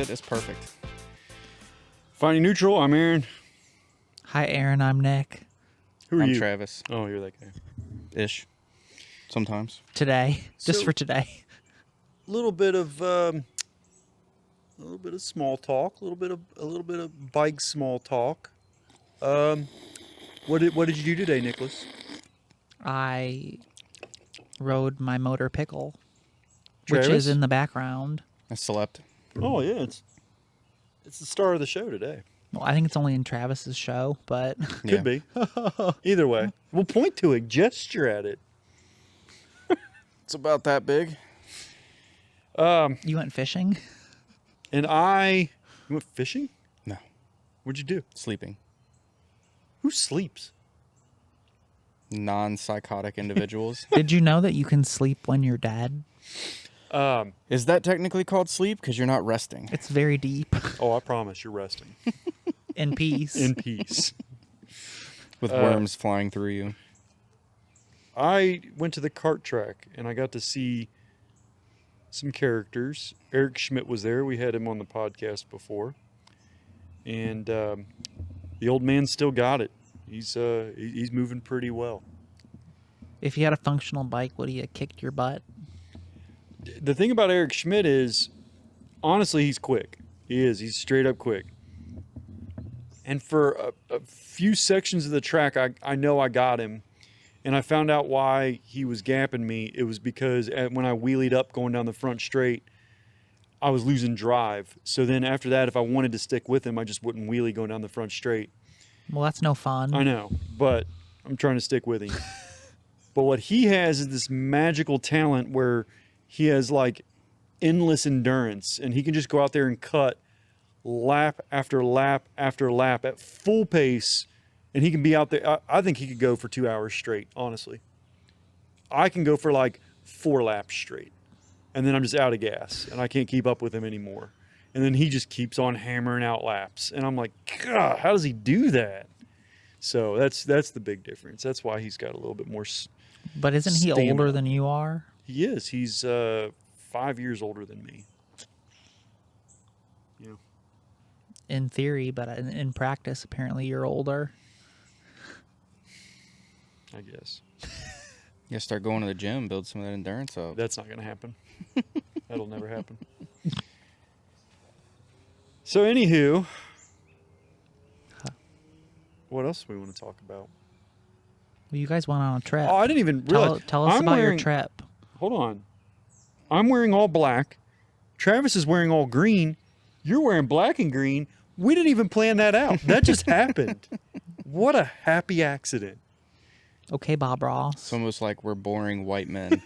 good. It's perfect. Finding Neutral, I'm Aaron. Hi, Aaron. I'm Nick. Who are I'm you? Travis. Oh, you're that guy. Ish. Sometimes. Today, just So- for today. A little bit of small talk, a little bit of bike small talk. What did you do today, Nicholas? I rode my motor pickle, Travis? which is in the background. I slept. Oh yeah, it's the star of the show today. Well, I think it's only in Travis's show, but Could be. Either way, we'll point to it, gesture at it. It's about that big. you went fishing. And you went fishing? No. What'd you do? Sleeping. Who sleeps? Non-psychotic individuals. Did you know that you can sleep when you're dead? Is that technically called sleep? Because you're not resting. It's very deep. Oh, I promise you're resting In peace. in peace. With worms flying through you. I went to the kart track and I got to see some characters. Eric Schmidt was there. We had him on the podcast before. And the old man still got it. He's moving pretty well. If you had a functional bike, would he have kicked your butt? The thing about Eric Schmidt is, honestly, he's quick. He is. He's straight up quick. And for a few sections of the track, I know I got him. And I found out why he was gapping me. It was because when I wheelied up going down the front straight, I was losing drive. So then after that, if I wanted to stick with him, I just wouldn't wheelie going down the front straight. Well, that's no fun. I know, but I'm trying to stick with him. But what he has is this magical talent where he has like endless endurance, and he can just go out there and cut lap after lap after lap at full pace. And he can be out there. I think he could go for 2 hours straight, honestly. I can go for like 4 laps straight. And then I'm just out of gas and I can't keep up with him anymore. And then he just keeps on hammering out laps. And I'm like, God, how does he do that? So that's the big difference. That's why he's got a little bit more. But isn't he Stamina. older than you are? He is. He's 5 years older than me. Yeah. In theory, but in practice, apparently you're older. I guess. You gotta start going to the gym, build some of that endurance up. That's not going to happen. That'll never happen. So, anywho, what else do we want to talk about? Well, you guys went on a trip. Oh, I didn't even realize. Tell us I'm about wearing, your trip. Hold on. I'm wearing all black. Travis is wearing all green. You're wearing black and green. We didn't even plan that out. That just happened. What a happy accident. Okay, Bob Ross. It's almost like we're boring white men.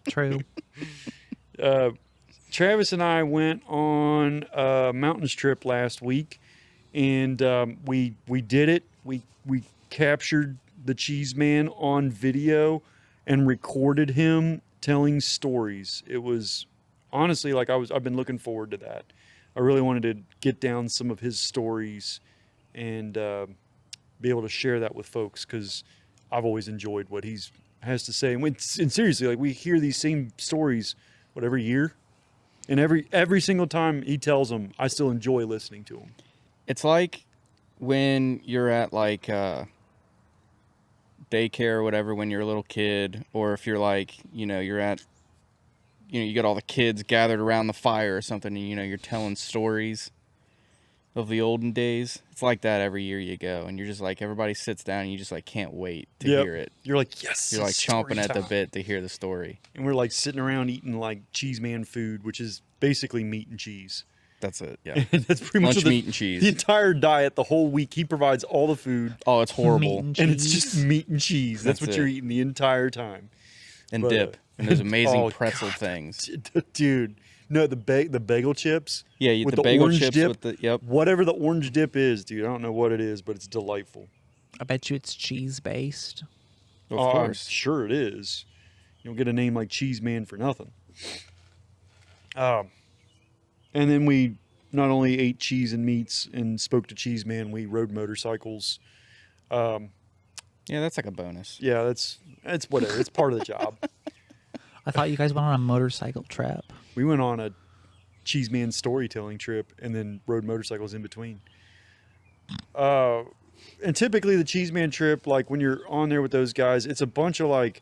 True. Travis and I went on a mountains trip last week, and we did it. We captured the Cheese Man on video and recorded him telling stories. It was honestly like I've been looking forward to that. I really wanted to get down some of his stories and be able to share that with folks because I've always enjoyed what he has to say. And seriously, like we hear these same stories, every year, and every single time he tells them, I still enjoy listening to them. It's like when you're at like daycare or whatever when you're a little kid, or if you're like, you're at, you got all the kids gathered around the fire or something, and you're telling stories of the olden days. It's like that every year you go, and you're just like, everybody sits down and you just like can't wait to hear it. You're like, yes. You're like chomping story at the time. bit to hear the story. And we're like sitting around eating like Cheese Man food, which is basically meat and cheese. That's it. Yeah. And that's pretty much Lunch meat and cheese. The entire diet, the whole week, he provides all the food, Oh, it's horrible. Meat and it's just meat and cheese. That's what That's you're it. eating the entire time. And But, dip. And those amazing oh, pretzel God. things. Dude, no, the bagel chips. Yeah, you with the bagel orange chips dip, with the yep. Whatever the orange dip is, dude. I don't know what it is, but it's delightful. I bet you it's cheese based. Of I'm course. sure it is. You don't get a name like Cheese Man for nothing. And then we not only ate cheese and meats and spoke to Cheese Man, we rode motorcycles. Yeah, that's like a bonus. Yeah, that's whatever. It's part of the job. I thought you guys went on a motorcycle trip. We went on a Cheese Man storytelling trip, and then rode motorcycles in between. And typically the Cheese Man trip, like when you're on there with those guys, it's a bunch of like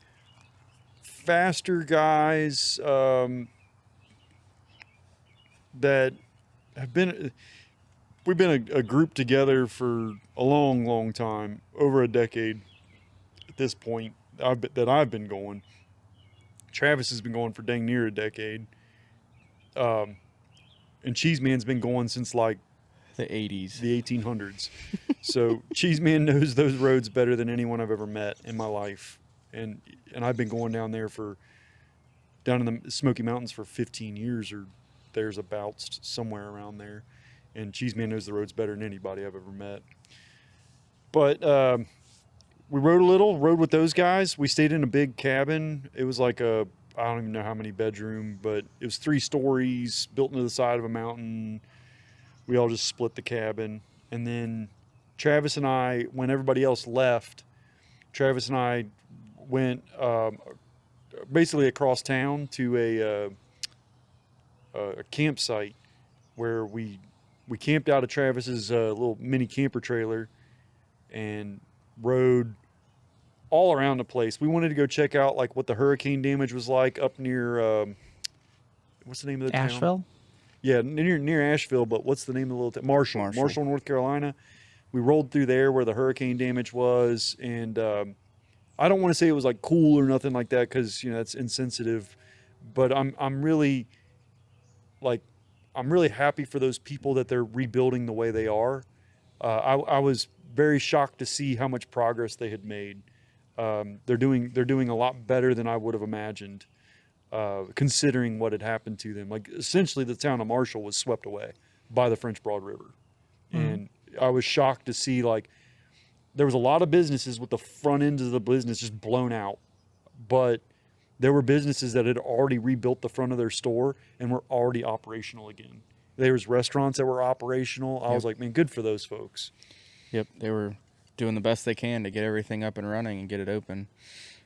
faster guys that have been. We've been a group together for a long, long time, over a decade at this point. That I've been going. Travis has been going for dang near a decade. And Cheese Man's been going since like The 80s. the 1800s. So Cheese Man knows those roads better than anyone I've ever met in my life. And I've been going down in the Smoky Mountains for 15 years or there's about somewhere around there. And Cheese Man knows the roads better than anybody I've ever met. But we rode with those guys. We stayed in a big cabin. It was like I don't even know how many bedroom, but it was 3 stories built into the side of a mountain. We all just split the cabin. And then Travis and I, when everybody else left, Travis and I went basically across town to a campsite where we camped out of Travis's little mini camper trailer and rode all around the place. We wanted to go check out like what the hurricane damage was like up near what's the name of the town? Asheville. Yeah, near Asheville, but what's the name of the little town? Marshall, North Carolina. We rolled through there where the hurricane damage was, and I don't want to say it was like cool or nothing like that because that's insensitive, but I'm really happy for those people that they're rebuilding the way they are. I was very shocked to see how much progress they had made. They're doing a lot better than I would have imagined, considering what had happened to them. Like essentially, the town of Marshall was swept away by the French Broad River, and I was shocked to see like there was a lot of businesses with the front ends of the business just blown out, but there were businesses that had already rebuilt the front of their store and were already operational again. There was restaurants that were operational. I was like, man, good for those folks. Yep, they were doing the best they can to get everything up and running and get it open.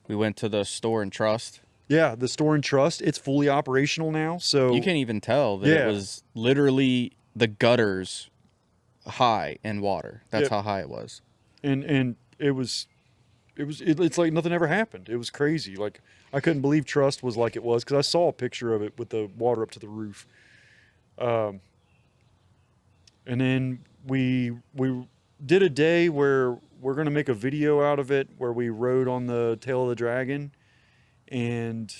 We went to the store and trust. Yeah, the store and trust, it's fully operational now. So You can't even tell that it was literally the gutters high in water. That's how high it was. And it's like nothing ever happened. It was crazy. Like I couldn't believe trust was like it was because I saw a picture of it with the water up to the roof. And then we did a day where we're going to make a video out of it where we rode on the tail of the dragon, and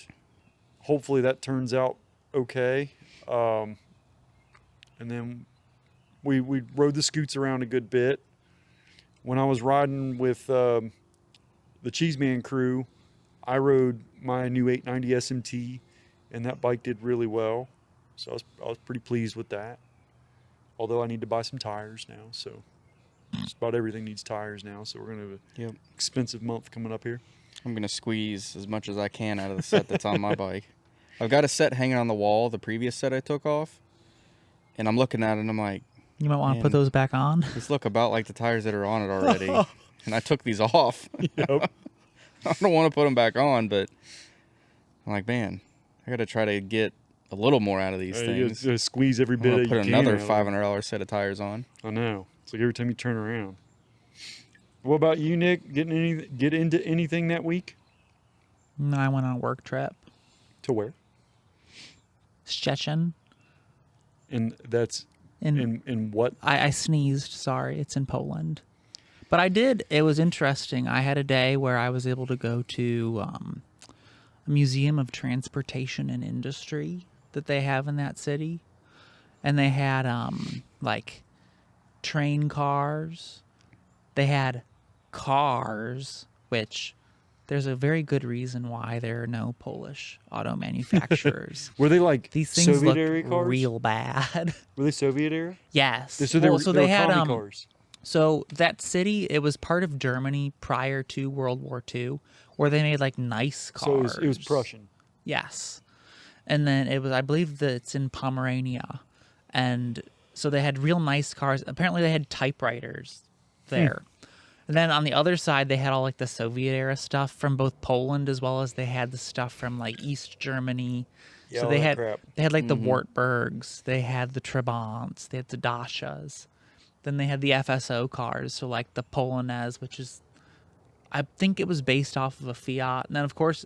hopefully that turns out okay. And then we rode the scoots around a good bit. When I was riding with the Cheese Man crew, I rode my new 890 SMT, and that bike did really well. So I was pretty pleased with that. Although I need to buy some tires now, so just about everything needs tires now. So we're going to have an expensive month coming up here. I'm going to squeeze as much as I can out of the set that's on my bike. I've got a set hanging on the wall, the previous set I took off, and I'm looking at it and I'm like, You might want to put those back on. these look about like the tires that are on it already. And I took these off. Yep. I don't want to put them back on, but I'm like, man, I got to try to get a little more out of these things. You squeeze every I'm bit gonna of put you can another out of it. $500 set of tires on. I know. It's like every time you turn around. What about you, Nick? Get into anything that week? No, I went on a work trip. To where? Szczecin. And that's in what? I sneezed. Sorry, it's in Poland. But I did. It was interesting. I had a day where I was able to go to a museum of transportation and industry that they have in that city, and they had like train cars. They had cars, which there's a very good reason why there are no Polish auto manufacturers. Were they like These things Soviet look era cars? real bad. Were they Soviet era? Yes. So they Well, were, they were had commie cars. So that city, it was part of Germany prior to World War II, where they made like nice cars. So it was Prussian. Yes. And then it was, I believe that it's in Pomerania. And so they had real nice cars. Apparently they had typewriters there. And then on the other side, they had all like the Soviet era stuff from both Poland, as well as they had the stuff from like East Germany Yeah, So all that crap. they had like the Wartburgs, they had the Trabants, they had the Dachas. Then they had the FSO cars, so like the Polonaise, which is, I think it was based off of a Fiat. And then of course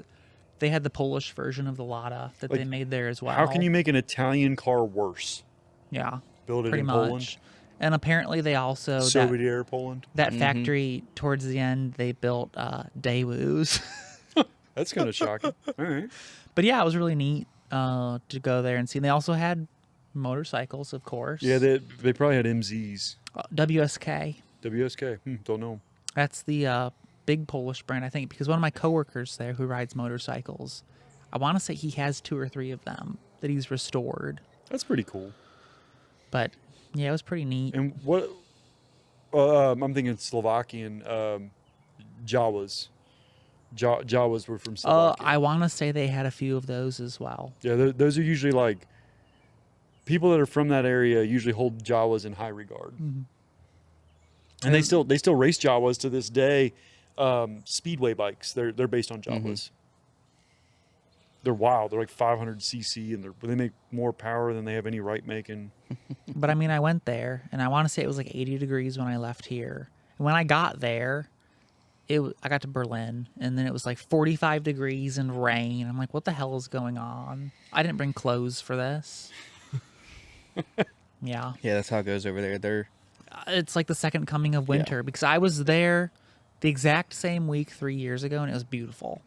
they had the Polish version of the Lada that Like, they made there as well. How can you make an Italian car worse? Yeah, Build it pretty in much. Poland? And apparently they also Soviet era Poland? that factory towards the end they built Daewoo's. That's kind of shocking. All right. But yeah, it was really neat to go there and see. And they also had motorcycles, of course. Yeah, they probably had MZs. WSK. WSK. Don't know. That's the big Polish brand, I think, because one of my coworkers there who rides motorcycles, I want to say he has 2 or 3 of them that he's restored. That's pretty cool. But yeah, it was pretty neat. And what? I'm thinking Slovakian Jawas. Jawas were from Slovakia. I want to say they had a few of those as well. Yeah, those are usually like people that are from that area usually hold Jawas in high regard. And they still race Jawas to this day. Speedway bikes. They're based on Jawas. They're wild. They're like 500 cc, and they make more power than they have any right making. But I mean, I went there, and I want to say it was like 80 degrees when I left here. And when I got there, I got to Berlin, and then it was like 45 degrees and rain. I'm like, what the hell is going on? I didn't bring clothes for this. Yeah. Yeah, that's how it goes over there. It's like the second coming of winter because I was there the exact same week 3 years ago, and it was beautiful.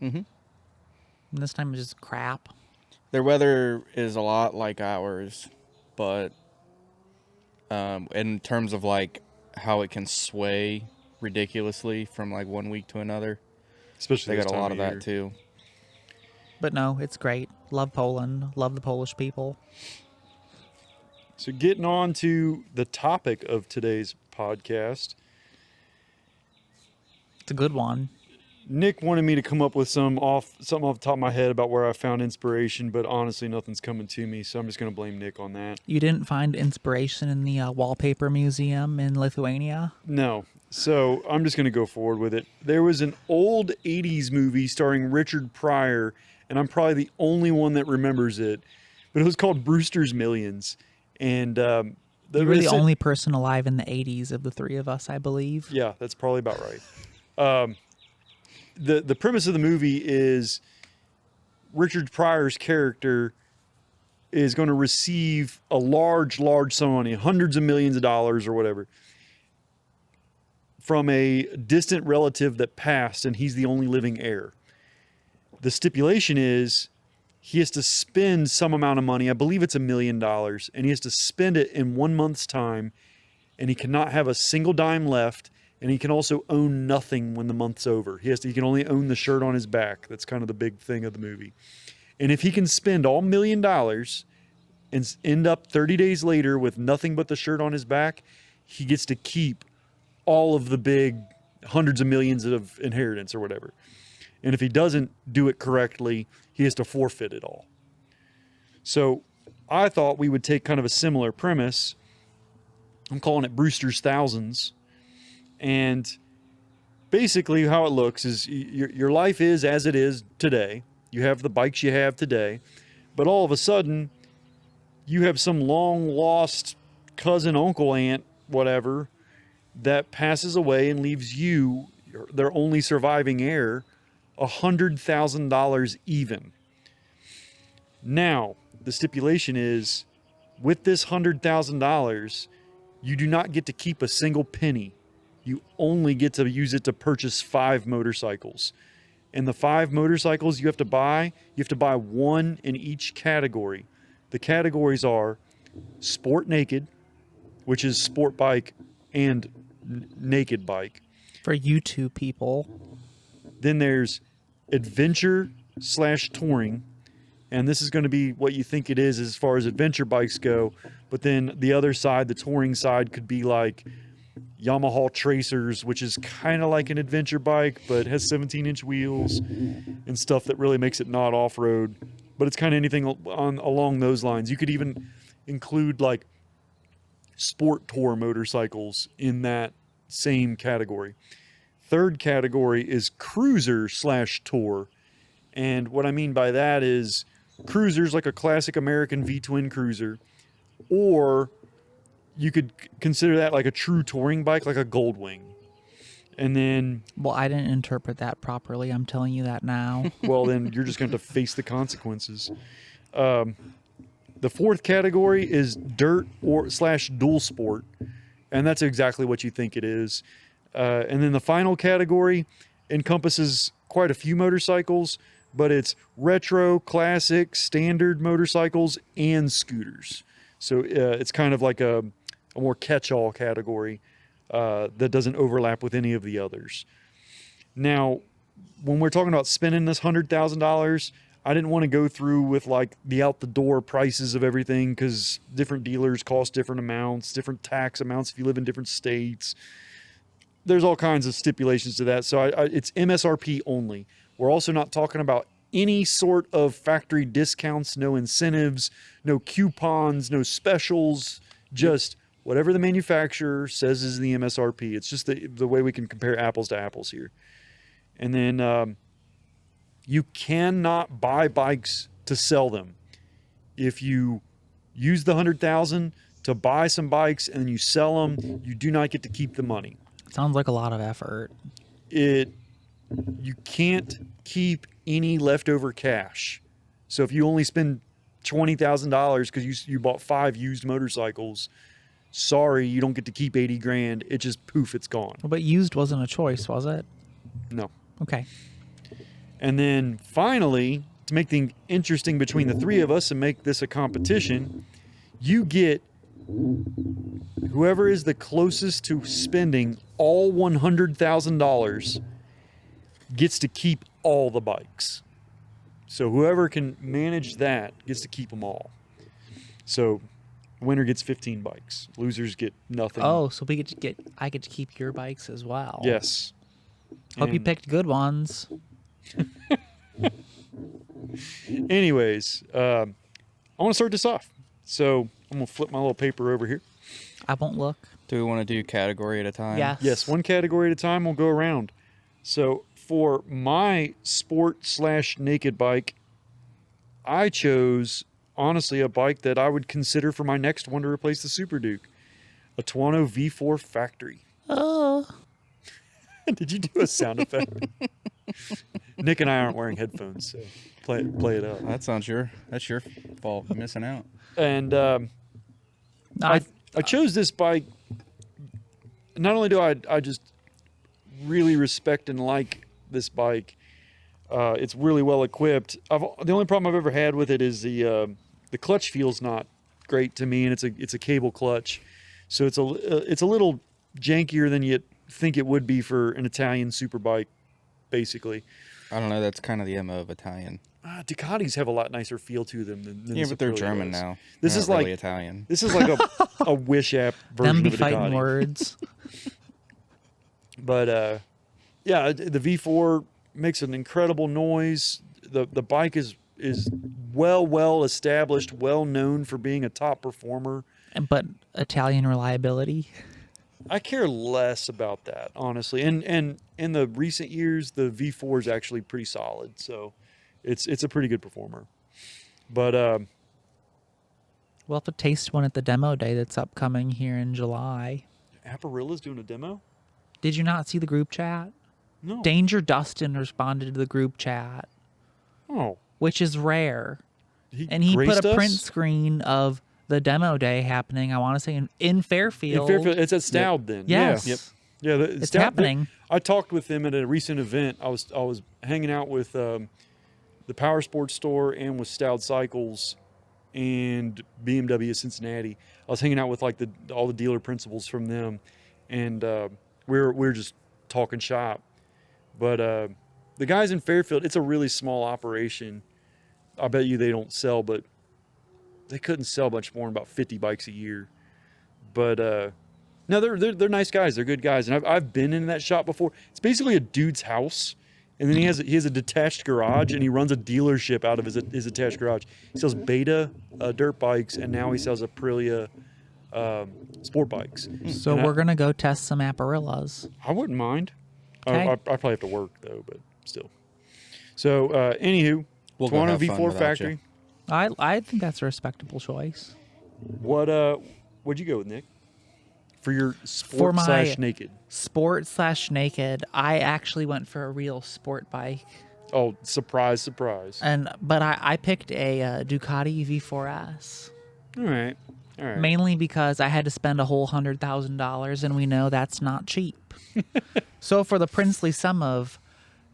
And this time it was just crap. Their weather is a lot like ours, but in terms of like how it can sway ridiculously from like one week to another, Especially they this got a time lot of year. that too. But no, it's great. Love Poland. Love the Polish people. So getting on to the topic of today's podcast, It's a good one. Nick wanted me to come up with something off the top of my head about where I found inspiration, but honestly, nothing's coming to me, so I'm just going to blame Nick on that. You didn't find inspiration in the wallpaper museum in Lithuania? No. So I'm just going to go forward with it. There was an old 80s movie starring Richard Pryor, and I'm probably the only one that remembers it, but it was called Brewster's Millions. And You were the only person alive in the 80s of the 3 of us, I believe. Yeah, that's probably about right. The premise of the movie is Richard Pryor's character is going to receive a large sum of money, hundreds of millions of dollars or whatever, from a distant relative that passed, and he's the only living heir. The stipulation is he has to spend some amount of money. I believe it's $1 million, and he has to spend it in 1 month's time, and he cannot have a single dime left. And he can also own nothing when the month's over. He can only own the shirt on his back. That's kind of the big thing of the movie. And if he can spend all $1 million and end up 30 days later with nothing but the shirt on his back, he gets to keep all of the big hundreds of millions of inheritance or whatever. And if he doesn't do it correctly, he has to forfeit it all. So I thought we would take kind of a similar premise. I'm calling it Brewster's Thousands. And basically how it looks is your life is as it is today. You have the bikes you have today, but all of a sudden you have some long lost cousin, uncle, aunt, whatever, that passes away and leaves you, their only surviving heir, $100,000 even. Now, the stipulation is with this $100,000, you do not get to keep a single penny. You only get to use it to purchase 5 motorcycles. And the 5 motorcycles you have to buy 1 in each category. The categories are Sport Naked, which is sport bike and naked bike. For you 2 people. Then there's Adventure/Touring. And this is going to be what you think it is as far as adventure bikes go. But then the other side, the touring side, could be like Yamaha Tracers, which is kind of like an adventure bike, but has 17-inch wheels and stuff that really makes it not off-road. But it's kind of anything along those lines. You could even include like sport tour motorcycles in that same category. Third category is Cruiser/Tour. And what I mean by that is cruisers like a classic American V-twin cruiser, or you could consider that like a true touring bike, like a Goldwing. And then, Well, I didn't interpret that properly. I'm telling you that now. well, then you're just going to face the consequences. The fourth category is dirt or / dual sport, and that's exactly what you think it is. And then the final category encompasses quite a few motorcycles, but it's retro, classic, standard motorcycles, and scooters. So it's kind of like a more catch-all category that doesn't overlap with any of the others. Now, when we're talking about spending this $100,000, I didn't want to go through with like the out-the-door prices of everything because different dealers cost different amounts, different tax amounts if you live in different states. There's all kinds of stipulations to that. So it's MSRP only. We're also not talking about any sort of factory discounts, no incentives, no coupons, no specials, just whatever the manufacturer says is the MSRP. It's just the way we can compare apples to apples here. And then you cannot buy bikes to sell them. If you use the $100,000 to buy some bikes and you sell them, you do not get to keep the money. Sounds like a lot of effort. You can't keep any leftover cash. So if you only spend $20,000 because you bought 5 used motorcycles, sorry, you don't get to keep 80 grand. It just poof, it's gone. But used wasn't a choice, was it? No. Okay. And then finally, to make things interesting between the three of us and make this a competition, you get whoever is the closest to spending all $100,000 gets to keep all the bikes. So whoever can manage that gets to keep them all. So winner gets 15 bikes. Losers get nothing. Oh, so I get to keep your bikes as well. Yes. Hope you And picked good ones. anyways, I want to start this off. So I'm going to flip my little paper over here. I won't look. Do we want to do category at a time? Yes. Yes, one category at a time. We'll go around. So for my sport / naked bike, I chose, honestly, a bike that I would consider for my next one to replace the Super Duke, a Tuono V4 Factory. Oh. Did you do a sound effect? Nick and I aren't wearing headphones, so play it up. That's your fault. You're missing out. And I chose this bike. Not only do I just really respect and like this bike, it's really well equipped. The only problem I've ever had with it is the clutch feels not great to me, and it's a cable clutch, so it's a little jankier than you think it would be for an Italian super bike, basically. I don't know. That's kind of the MO of Italian. Ducatis have a lot nicer feel to them than Yeah, this but they're Aprilia German does. now. This They're is not like really Italian. This is like a Wish app version Them be of a fighting Ducati. words. But yeah, the V4 makes an incredible noise. The bike is well established, well known for being a top performer. But Italian reliability. I care less about that, honestly. And in the recent years, the V4 is actually pretty solid. So it's a pretty good performer. But We'll have to taste one at the demo day that's upcoming here in July. Aparilla's doing a demo? Did you not see the group chat? No. Danger Dustin responded to the group chat, Oh. which is rare. And he put graced a us? print screen of the demo day happening, I want to say, in Fairfield. In Fairfield, it's at Stout then. Yes. Yeah. Yeah, It's happening. I talked with them at a recent event. I was hanging out with the Power Sports store and with Stout Cycles and BMW of Cincinnati. I was hanging out with like all the dealer principals from them, and we're just talking shop. But the guys in Fairfield, it's a really small operation. I bet you they don't sell, but they couldn't sell much more than about 50 bikes a year. But no, they're nice guys. They're good guys, and I've been in that shop before. It's basically a dude's house, and then he has a detached garage, and he runs a dealership out of his attached garage. He sells Beta dirt bikes, and now he sells Aprilia sport bikes. So And we're going to go test some Aparillas. I wouldn't mind. Okay. I probably have to work though, but still. So anywho, We'll go Tuono have fun V4 without Factory. you. I think that's a respectable choice. What'd you go with, Nick? For your For sport my slash naked. sport/naked, I actually went for a real sport bike, Oh, surprise, surprise. but I picked a Ducati V4S. All right. All right. Mainly because I had to spend a whole $100,000, and we know that's not cheap. So for the princely sum of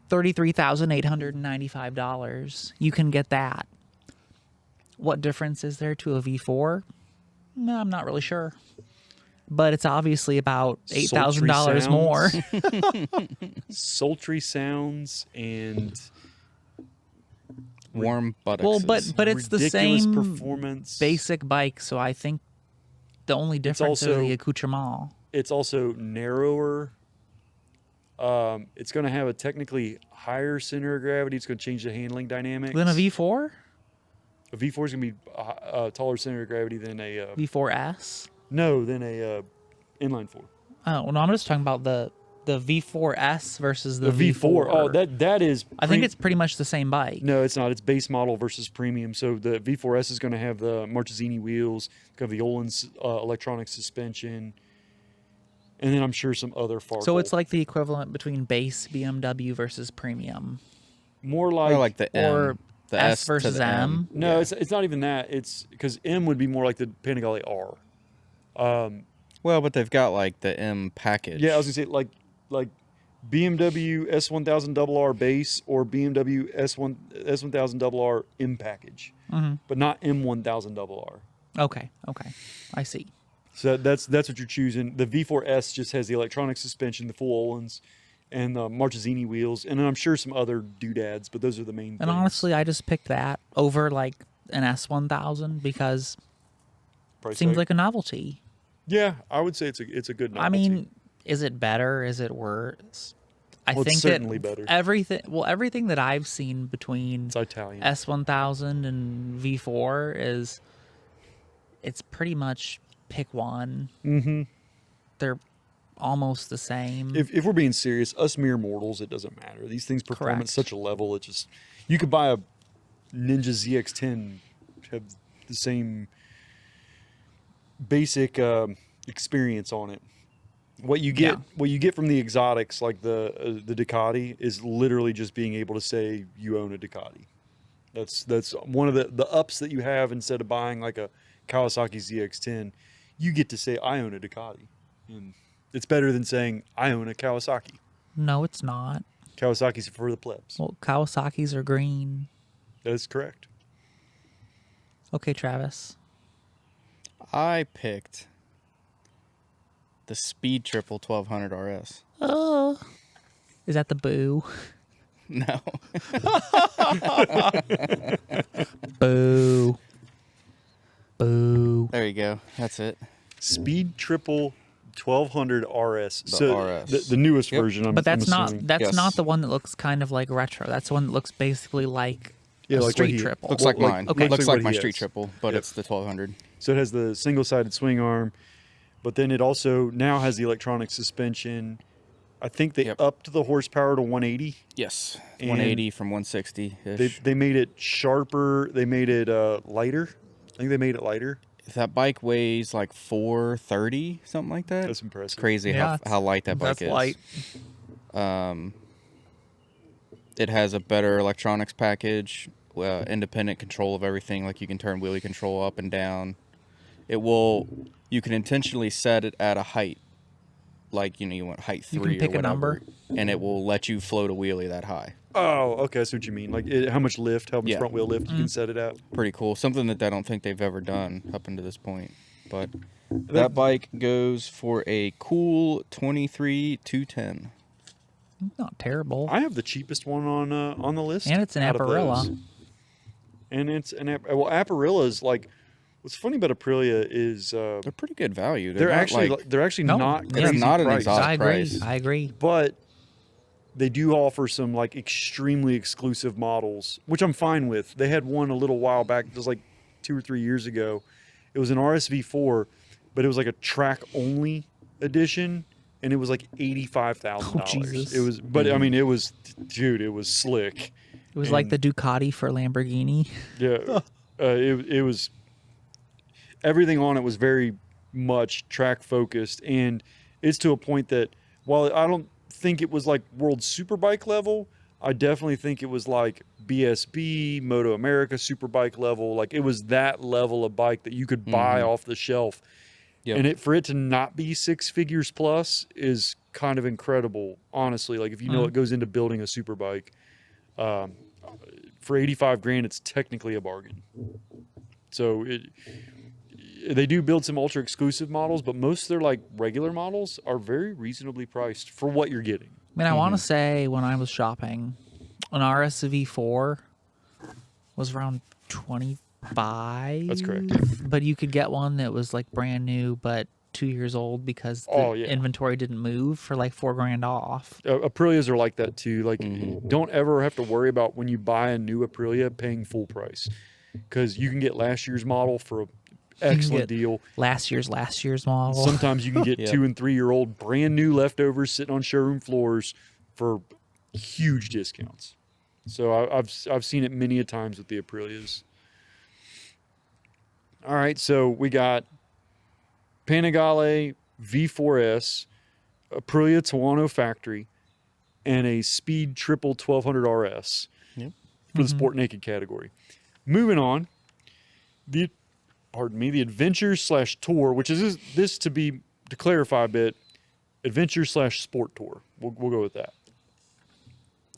$33,895, you can get that. What difference is there to a V4? No, I'm not really sure. But it's obviously about $8,000 more. Sultry sounds and Warm buttocks. Well, but it's the ridiculous same performance. basic bike, so I think the only difference also- are the accoutrement. It's also narrower. It's going to have a technically higher center of gravity. It's going to change the handling dynamics. Then a V4? A V4 is going to be a taller center of gravity than a V4S? than a inline four. Oh, no, I'm just talking about the V4S versus the The V4. Oh, that is. I think it's pretty much the same bike. No, it's not. It's base model versus premium. So the V4S is going to have the Marchesini wheels, it's going to have the Öhlins electronic suspension, and then I'm sure some other Farkle. So it's like the equivalent between base BMW versus premium, more Or like the M. or The S to versus the M. No, Yeah. it's not even that. It's because M would be more like the Panigale R. Well, but they've got like the M package. Yeah, I was gonna say like BMW S1000RR base or BMW S1000RR M package, but not M1000RR. Okay, I see. So that's what you're choosing. The V4S just has the electronic suspension, the full Öhlins, and the Marchesini wheels, and then I'm sure some other doodads, but those are the main And things. honestly, I just picked that over like an S1000 because Price it seems tag? like a novelty. Yeah, I would say it's a good novelty. I mean, is it better? Is it worse? I Well, it's think certainly that better. everything that I've seen between It's Italian. S1000 and V4 is it's pretty much pick one. Mm-hmm. They're almost the same. If we're being serious, us mere mortals, it doesn't matter. These things perform Correct. at such a level. It just you could buy a Ninja ZX10, have the same basic experience on it. What you get from the exotics, like the Ducati, is literally just being able to say you own a Ducati. That's one of the ups that you have instead of buying like a Kawasaki ZX10. You get to say I own a Ducati, and it's better than saying I own a Kawasaki. No, it's not. Kawasaki's for the plebs. Well, Kawasaki's are green. That is correct. Okay, Travis. I picked the Speed Triple 1200 RS. Oh. Is that the boo? No. Boo. Boo. There you go. That's it. Speed Triple 1200 RS. The RS. The newest Yep. version. But that's I'm not assuming. that's Yes. not the one that looks kind of like retro. That's the one that looks basically like Yeah, a like what street he- triple. Looks like Well, mine. okay. Looks what like he my has. Street Triple, but Yep. it's the 1200. So it has the single-sided swing arm, but then it also now has the electronic suspension. I think they Yep. upped the horsepower to 180. Yes. And 180 from 160 ish. They made it sharper. They made it lighter. I think they made it lighter. That bike weighs like 430, something like that. That's impressive. It's crazy Yeah, how light that bike that's is. light. It has a better electronics package, independent control of everything. Like you can turn wheelie control up and down. You can intentionally set it at a height. Like, you want height 3 You can pick or a number. whatever. And it will let you float a wheelie that high. Oh, okay. That's what you mean. Like how much lift, how much Yeah. front wheel lift Mm-hmm. you can set it at. Pretty cool. Something that I don't think they've ever done up until this point. But that bike goes for a cool 23,210. Not terrible. I have the cheapest one on the list, And it's an out of Aprilia. those. And it's an Aprilia is like. What's funny about Aprilia is They're pretty good value. they're not actually like, they're actually No, not it's crazy not an priced, exotic I agree. price. I agree. but they do offer some like extremely exclusive models, which I'm fine with. They had one a little while back, just like 2 or 3 years ago. It was an RSV4, but it was like a track only edition, and it was like $85,000. Oh, Jesus. It was, but I mean, it was, dude, it was slick. It was like And- the Ducati for Lamborghini. Yeah. It was everything on it was very much track focused, and it's to a point that while I don't think it was like world superbike level, I definitely think it was like BSB, Moto America superbike level. Like it was that level of bike that you could buy off the shelf. Yep. And for it to not be six figures plus is kind of incredible, honestly. Like if you know what goes into building a superbike, for 85 grand, it's technically a bargain. So they do build some ultra exclusive models, but most of their like regular models are very reasonably priced for what you're getting. I mean, I want to say when I was shopping, an RSV4 was around 25. That's correct. Yeah. But you could get one that was like brand new, but 2 years old because the inventory didn't move for like $4,000 off. Aprilias are like that too. Like, don't ever have to worry about when you buy a new Aprilia paying full price, because you can get last year's model for an excellent deal. Last year's model. Sometimes you can get 2 and 3 year old brand new leftovers sitting on showroom floors for huge discounts. So I've seen it many a times with the Aprilias. All right, so we got Panigale V4S, Aprilia Tuono factory, and a Speed Triple 1200 RS for the Sport Naked category. Moving on, the Adventure/Tour, which is this to clarify a bit, Adventure/Sport Tour. We'll go with that.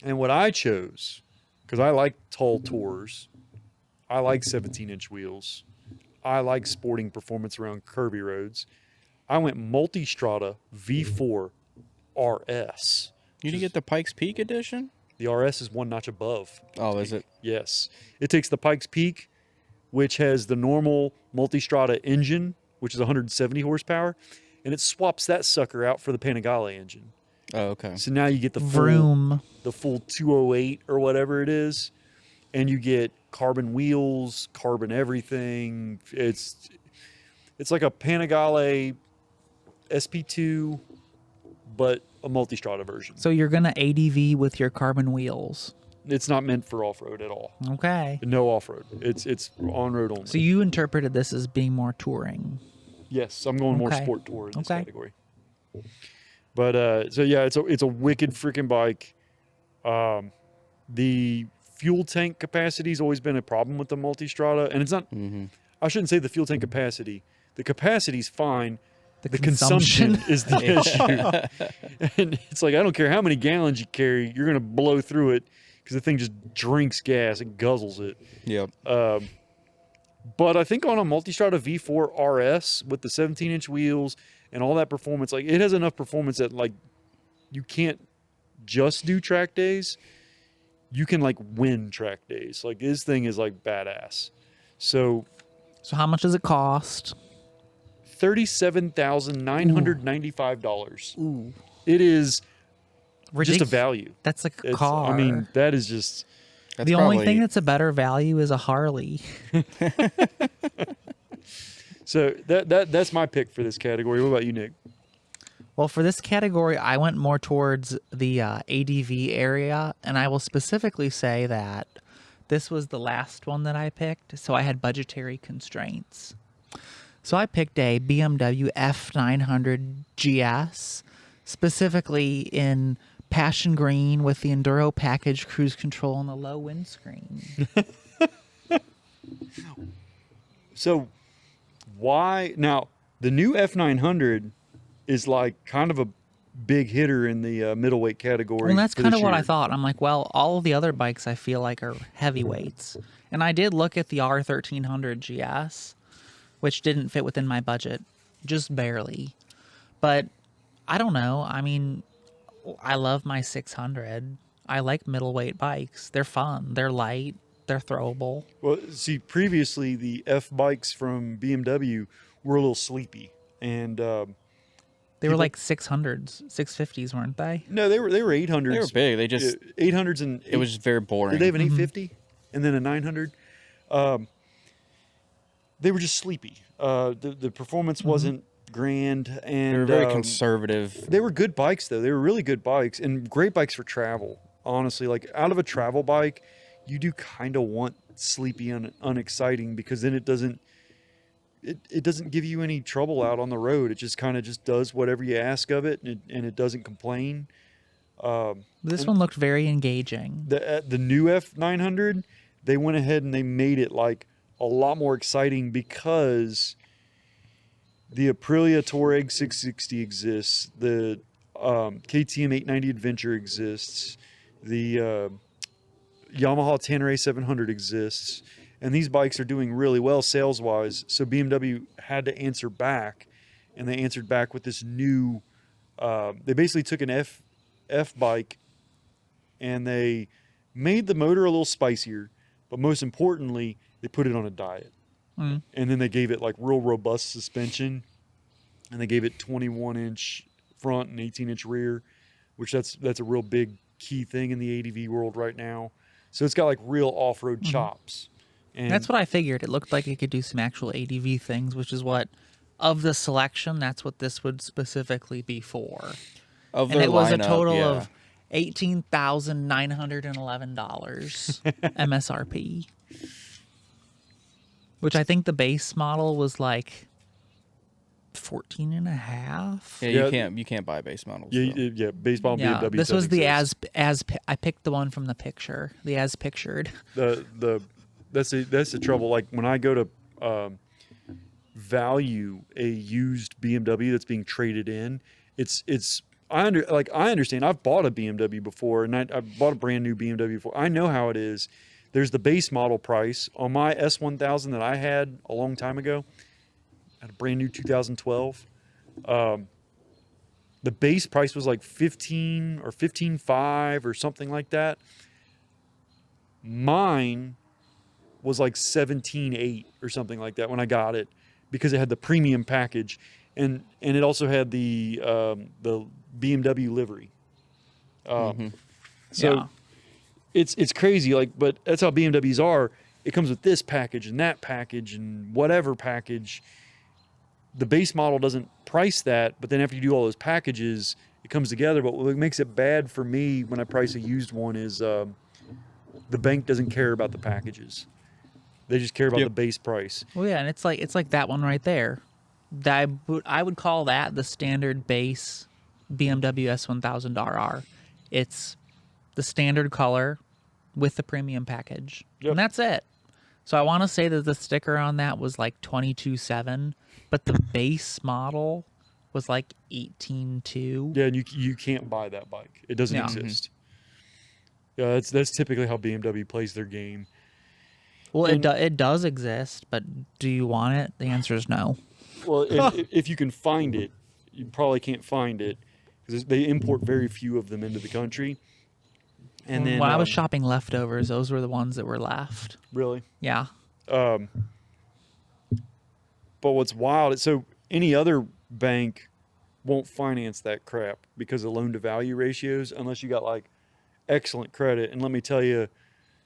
And what I chose, because I like tall tours, I like 17-inch wheels, I like sporting performance around curvy roads, I went Multistrada V4 RS. You didn't get the Pikes Peak edition? The RS is one notch above. Oh, is it? Yes. It takes the Pikes Peak, which has the normal Multistrada engine, which is 170 horsepower, and it swaps that sucker out for the Panigale engine. Oh, okay. So now you get the Vroom. full 208 or whatever it is, and you get carbon wheels, carbon everything. It's like a Panigale SP2, but a Multistrada version. So you're gonna ADV with your carbon wheels. It's not meant for off-road at all. Okay. No off-road. It's on-road only. So you interpreted this as being more touring. Yes, I'm going more Okay. sport tour in this Okay. category. But so yeah, it's a wicked freaking bike. The fuel tank capacity has always been a problem with the Multistrada, and it's not. I shouldn't say the fuel tank capacity. The capacity's fine. The consumption is the issue. And it's like, I don't care how many gallons you carry, you're gonna blow through it because the thing just drinks gas and guzzles it. Yep. But I think on a Multistrada V4 RS with the 17-inch wheels and all that performance, like it has enough performance that like you can't just do track days. You can like win track days. Like this thing is like badass. So how much does it cost? $37,995. Ooh. It is just a value. That's like a car. I mean, that is just... That's the only thing that's a better value is a Harley. So that's my pick for this category. What about you, Nick? Well, for this category, I went more towards the ADV area, and I will specifically say that this was the last one that I picked, so I had budgetary constraints. So I picked a BMW F900 GS, specifically in passion green with the Enduro package, cruise control, and the low windscreen. So why... Now, the new F900 is like kind of a big hitter in the middleweight category. And that's kind of what I thought. I'm like, well, all of the other bikes I feel like are heavyweights. And I did look at the R1300 GS, which didn't fit within my budget, just barely. But I don't know. I mean, I love my 600. I like middleweight bikes. They're fun. They're light. They're throwable. Well, see, previously the F bikes from BMW were a little sleepy, and they were like 600s, 650s, weren't they? No, they were 800s. They were big. They just 800s, and it was just very boring. Did they have an 850 and then a 900? They were just sleepy. The performance wasn't grand, and They were very conservative. They were good bikes, though. They were really good bikes and great bikes for travel. Honestly, like out of a travel bike, you do kind of want sleepy and unexciting, because then it doesn't give you any trouble out on the road. It just kind of just does whatever you ask of it, and it doesn't complain. This And one looked very engaging. the new F900, they went ahead and they made it like a lot more exciting, because the Aprilia Touareg 660 exists, the KTM 890 Adventure exists, the Yamaha Tenere 700 exists, and these bikes are doing really well sales wise. So BMW had to answer back, and they answered back with this new. They basically took an F bike, and they made the motor a little spicier, but most importantly, they put it on a diet. Mm. And then they gave it like real robust suspension, and they gave it 21-inch front and 18-inch rear, which that's a real big key thing in the ADV world right now. So it's got like real off-road chops. And That's what I figured. It looked like it could do some actual ADV things, which is what, of the selection, that's what this would specifically be for. Of And their it was a lineup, total yeah. of $18,911 MSRP, which I think the base model was like 14 and a half. Yeah, Yeah. you can't buy base models. yeah, though. yeah, baseball Yeah, BMW. this does was the exist. I picked the one from the picture, the as pictured. That's the trouble. Like when I go to value a used BMW that's being traded in, I understand. I've bought a BMW before, and I bought a brand new BMW before. I know how it is. There's the base model price on my S1000 that I had a long time ago. I had a brand new 2012. The base price was like 15 or 15.5 or something like that. Mine was like 17.8 or something like that when I got it, because it had the premium package, and it also had the BMW livery. So Yeah. it's crazy, like, but that's how BMWs are. It comes with this package and that package and whatever package. The base model doesn't price that, but then after you do all those packages, it comes together. But what makes it bad for me when I price a used one is the bank doesn't care about the packages. They just care about Yep. the base price. Well, yeah, and it's like that one right there. I would call that the standard base BMW S1000RR. It's the standard color with the premium package, Yep. and that's it. So I want to say that the sticker on that was like 22.7, but the base model was like 18.2. Yeah, and you can't buy that bike. It doesn't Yeah. exist. Yeah, that's typically how BMW plays their game. Well, And- it does exist, but do you want it? The answer is no. Well, if you can find it, you probably can't find it, because they import very few of them into the country. And then When I was shopping leftovers, those were the ones that were left. really, Yeah. but what's wild is, so any other bank won't finance that crap because of loan to value ratios, unless you got like excellent credit. And let me tell you,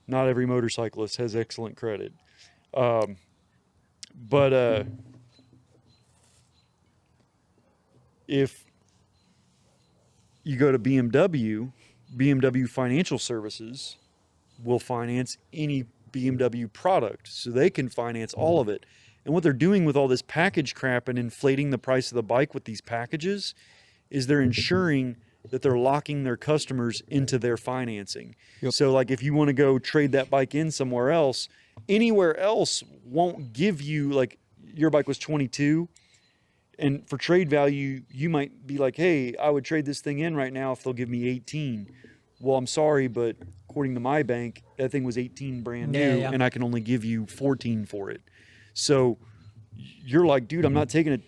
not every motorcyclist has excellent credit. But if you go to BMW Financial Services will finance any BMW product, so they can finance all of it. And what they're doing with all this package crap and inflating the price of the bike with these packages is they're ensuring that they're locking their customers into their financing. Yep. So like if you want to go trade that bike in somewhere else, anywhere else won't give you, like, your bike was 22, and for trade value you might be like, hey, I would trade this thing in right now if they'll give me 18. Well, I'm sorry, but according to my bank, that thing was 18 brand new, Yeah. and I can only give you 14 for it. So you're like, dude, I'm not taking a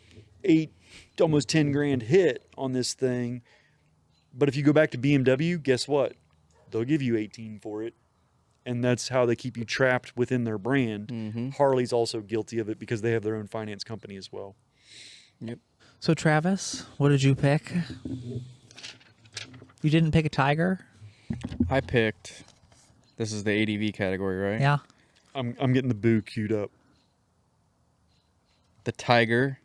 8, almost 10 grand hit on this thing. But if you go back to BMW, guess what? They'll give you 18 for it. And that's how they keep you trapped within their brand. Mm-hmm. Harley's also guilty of it because they have their own finance company as well. Yep. So Travis, what did you pick? You didn't pick a Tiger? I picked. This is the ADV category, right? Yeah. I'm getting the boo queued up. The Tiger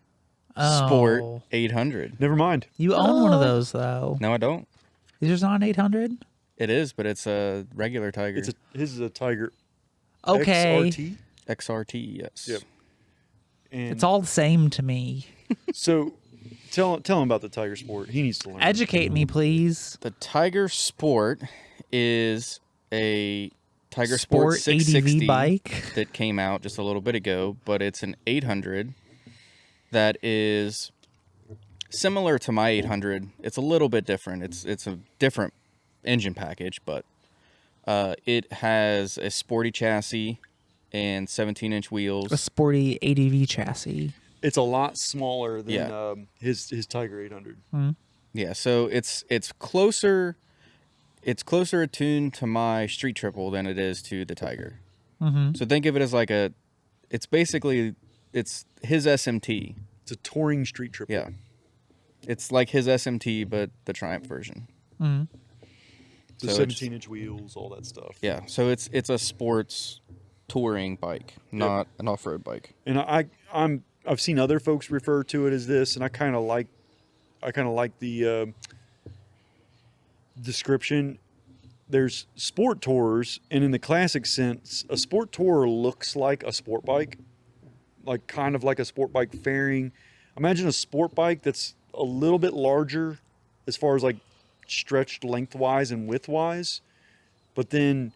Oh. Sport 800. Never mind. You own one of those though. No, I don't. Is yours not an 800? It is, but it's a regular Tiger. His is a Tiger Okay. XRT. XRT, yes. Yep. And It's all the same to me. so tell him about the Tiger Sport. He needs to learn. Educate me, please. The Tiger Sport is a Tiger Sport Sport 660 ADV bike. that came out just a little bit ago, but it's an 800 that is similar to my 800. It's a little bit different. It's a different engine package, but it has a sporty chassis and 17-inch wheels. A sporty ADV chassis. It's a lot smaller than Yeah. his Tiger 800. Yeah, so it's closer attuned to my Street Triple than it is to the Tiger. Mm-hmm. So think of it as like it's his SMT. It's a touring street triple. Yeah. It's like his SMT, but the Triumph version. Mm-hmm. The So it's- 17-inch wheels, all that stuff. Yeah, so it's a sports touring bike, not an off-road bike. And I've seen other folks refer to it as this, and I kind of like the description. There's sport tours, and in the classic sense, a sport tourer looks like a sport bike, like kind of like a sport bike fairing. Imagine a sport bike that's a little bit larger as far as like stretched lengthwise and widthwise, but then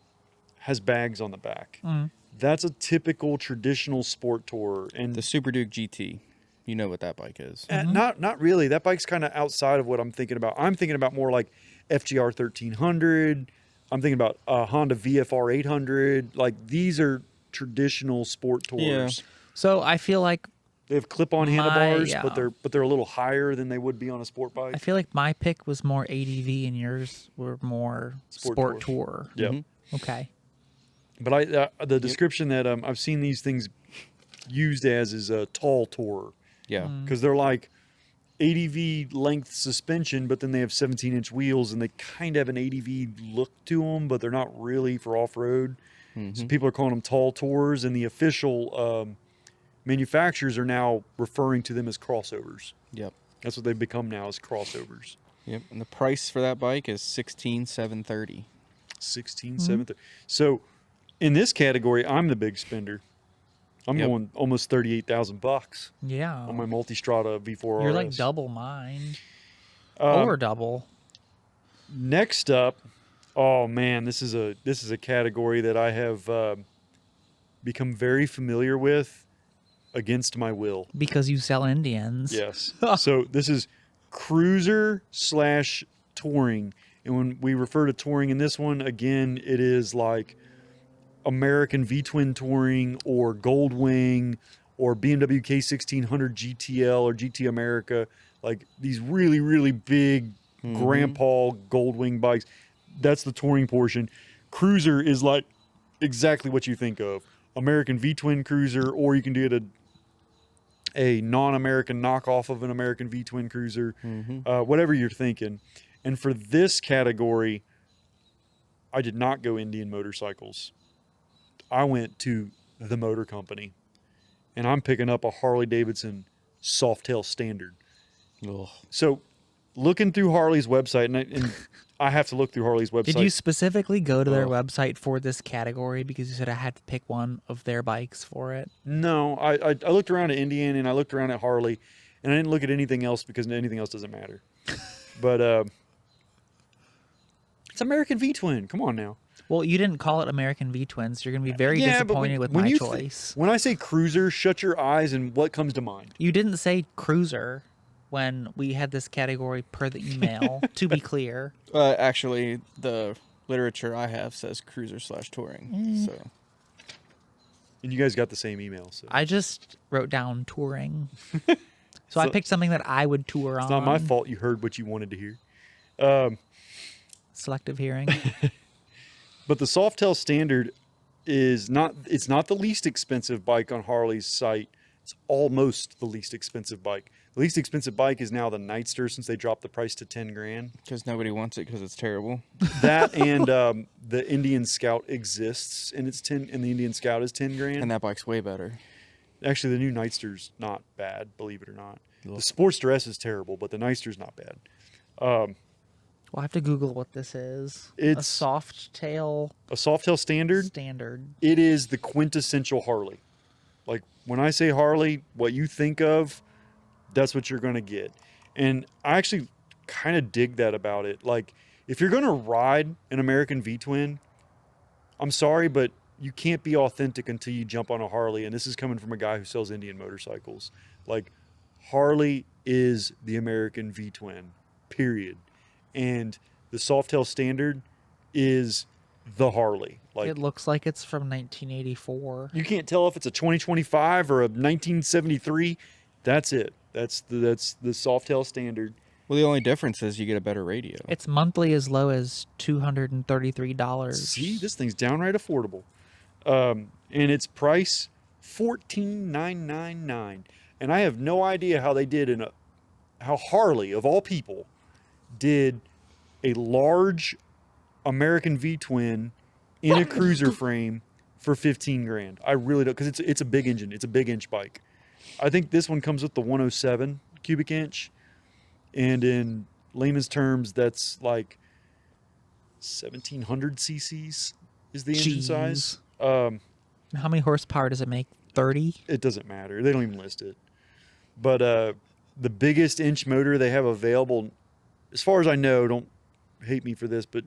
has bags on the back. That's a typical traditional sport tourer, and The Super Duke GT, you know what that bike is. not really. That bike's kind of outside of what I'm thinking about. I'm thinking about more like FGR 1300. I'm thinking about Honda VFR 800. Like these are traditional sport tours. So I feel like They have clip-on handlebars, yeah. but they're a little higher than they would be on a sport bike. I feel like my pick was more ADV and yours were more Sport sport tour. tour. Yeah. Okay. But the description that I've seen these things used as is a tall tourer, Yeah. because they're like ADV length suspension, but then they have 17-inch wheels, and they kind of have an ADV look to them, but they're not really for off-road. So people are calling them tall tours, and the official manufacturers are now referring to them as crossovers. Yep. That's what they've become now, is crossovers. Yep. And the price for that bike is $16,730. 16, So in this category, I'm the big spender. I'm Yep. going almost $38,000 Yeah. on my Multistrada V4 You're RS. like double mine. Um, Or double. Next up, oh man, this is a category that I have become very familiar with against my will. Because you sell Indians. Yes. So this is cruiser / touring. And when we refer to touring in this one, again, it is like American V-twin touring or Goldwing or BMW K1600 GTL or GT America. Like these really, really big grandpa Goldwing bikes. That's the touring portion. Cruiser is like exactly what you think of. American V-twin cruiser, or you can do it a non-American knockoff of an American V-twin cruiser, whatever you're thinking. And for this category, I did not go Indian Motorcycles. I went to the Motor Company, and I'm picking up a Harley-Davidson Softail Standard. Ugh. So looking through Harley's website, and I have to look through Harley's website. Did you specifically go to their Oh. website for this category because you said I had to pick one of their bikes for it? No, I looked around at Indian and I looked around at Harley, and I didn't look at anything else because anything else doesn't matter. But it's American V-twin. Come on now. Well, you didn't call it American V-twins. You're going to be very Yeah, but disappointed with when my you choice. When I say cruiser, shut your eyes and what comes to mind? You didn't say cruiser when we had this category per the email, to be clear. Actually, the literature I have says cruiser / touring. So And you guys got the same email, so I just wrote down touring. So I picked something that I would tour on. it's not my fault you heard what you wanted to hear. Selective hearing. But the Softail Standard is not the least expensive bike on Harley's site. It's almost the least expensive bike. The least expensive bike is now the Nightster, since they dropped the price to 10 grand. because nobody wants it because it's terrible. That and the Indian Scout exists, and it's 10, and the Indian Scout is 10 grand. And that bike's way better. Actually, the new Nightster's not bad, believe it or not. Ugh. The Sportster S is terrible, but the Nightster's not bad. We'll have to Google what this is. A It's soft tail a Softail Standard. standard. It is the quintessential Harley. Like when I say Harley, what you think of, that's what you're going to get. And I actually kind of dig that about it. Like if you're going to ride an American V-twin, I'm sorry, but you can't be authentic until you jump on a Harley. And this is coming from a guy who sells Indian motorcycles. Like Harley is the American V-twin, period. And the Softail Standard is the Harley. Like It looks like it's from 1984. you can't tell if it's a 2025 or a 1973. That's it. That's the Softail Standard. Well, the only difference is you get a better radio. It's monthly as low as $233. See, this thing's downright affordable. And its price $14,999. And I have no idea how they did how Harley of all people did a large American V-twin in a cruiser frame for 15 grand. I really don't, because it's a big engine. It's a big inch bike. I think this one comes with the 107 cubic inch, and in layman's terms, that's like 1700 cc's is the engine size. How many horsepower does it make? 30? It doesn't matter. They don't even list it. But the biggest inch motor they have available, as far as I know, don't hate me for this, but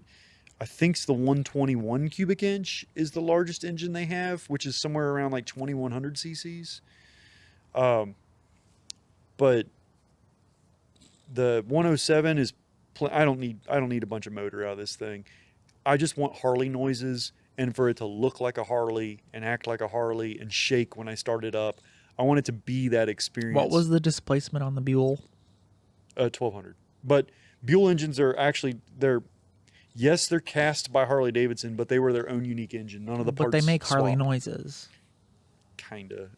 I think it's the 121 cubic inch is the largest engine they have, which is somewhere around like 2100 cc's. But the 107 is I don't need a bunch of motor out of this thing. I just want Harley noises, and for it to look like a Harley and act like a Harley and shake when I start it up. I want it to be that experience. What was the displacement on the Buell? 1200. But Buell engines are actually they're cast by Harley Davidson, but they were their own unique engine. None of the parts. But they make Harley swapped. noises Kinda.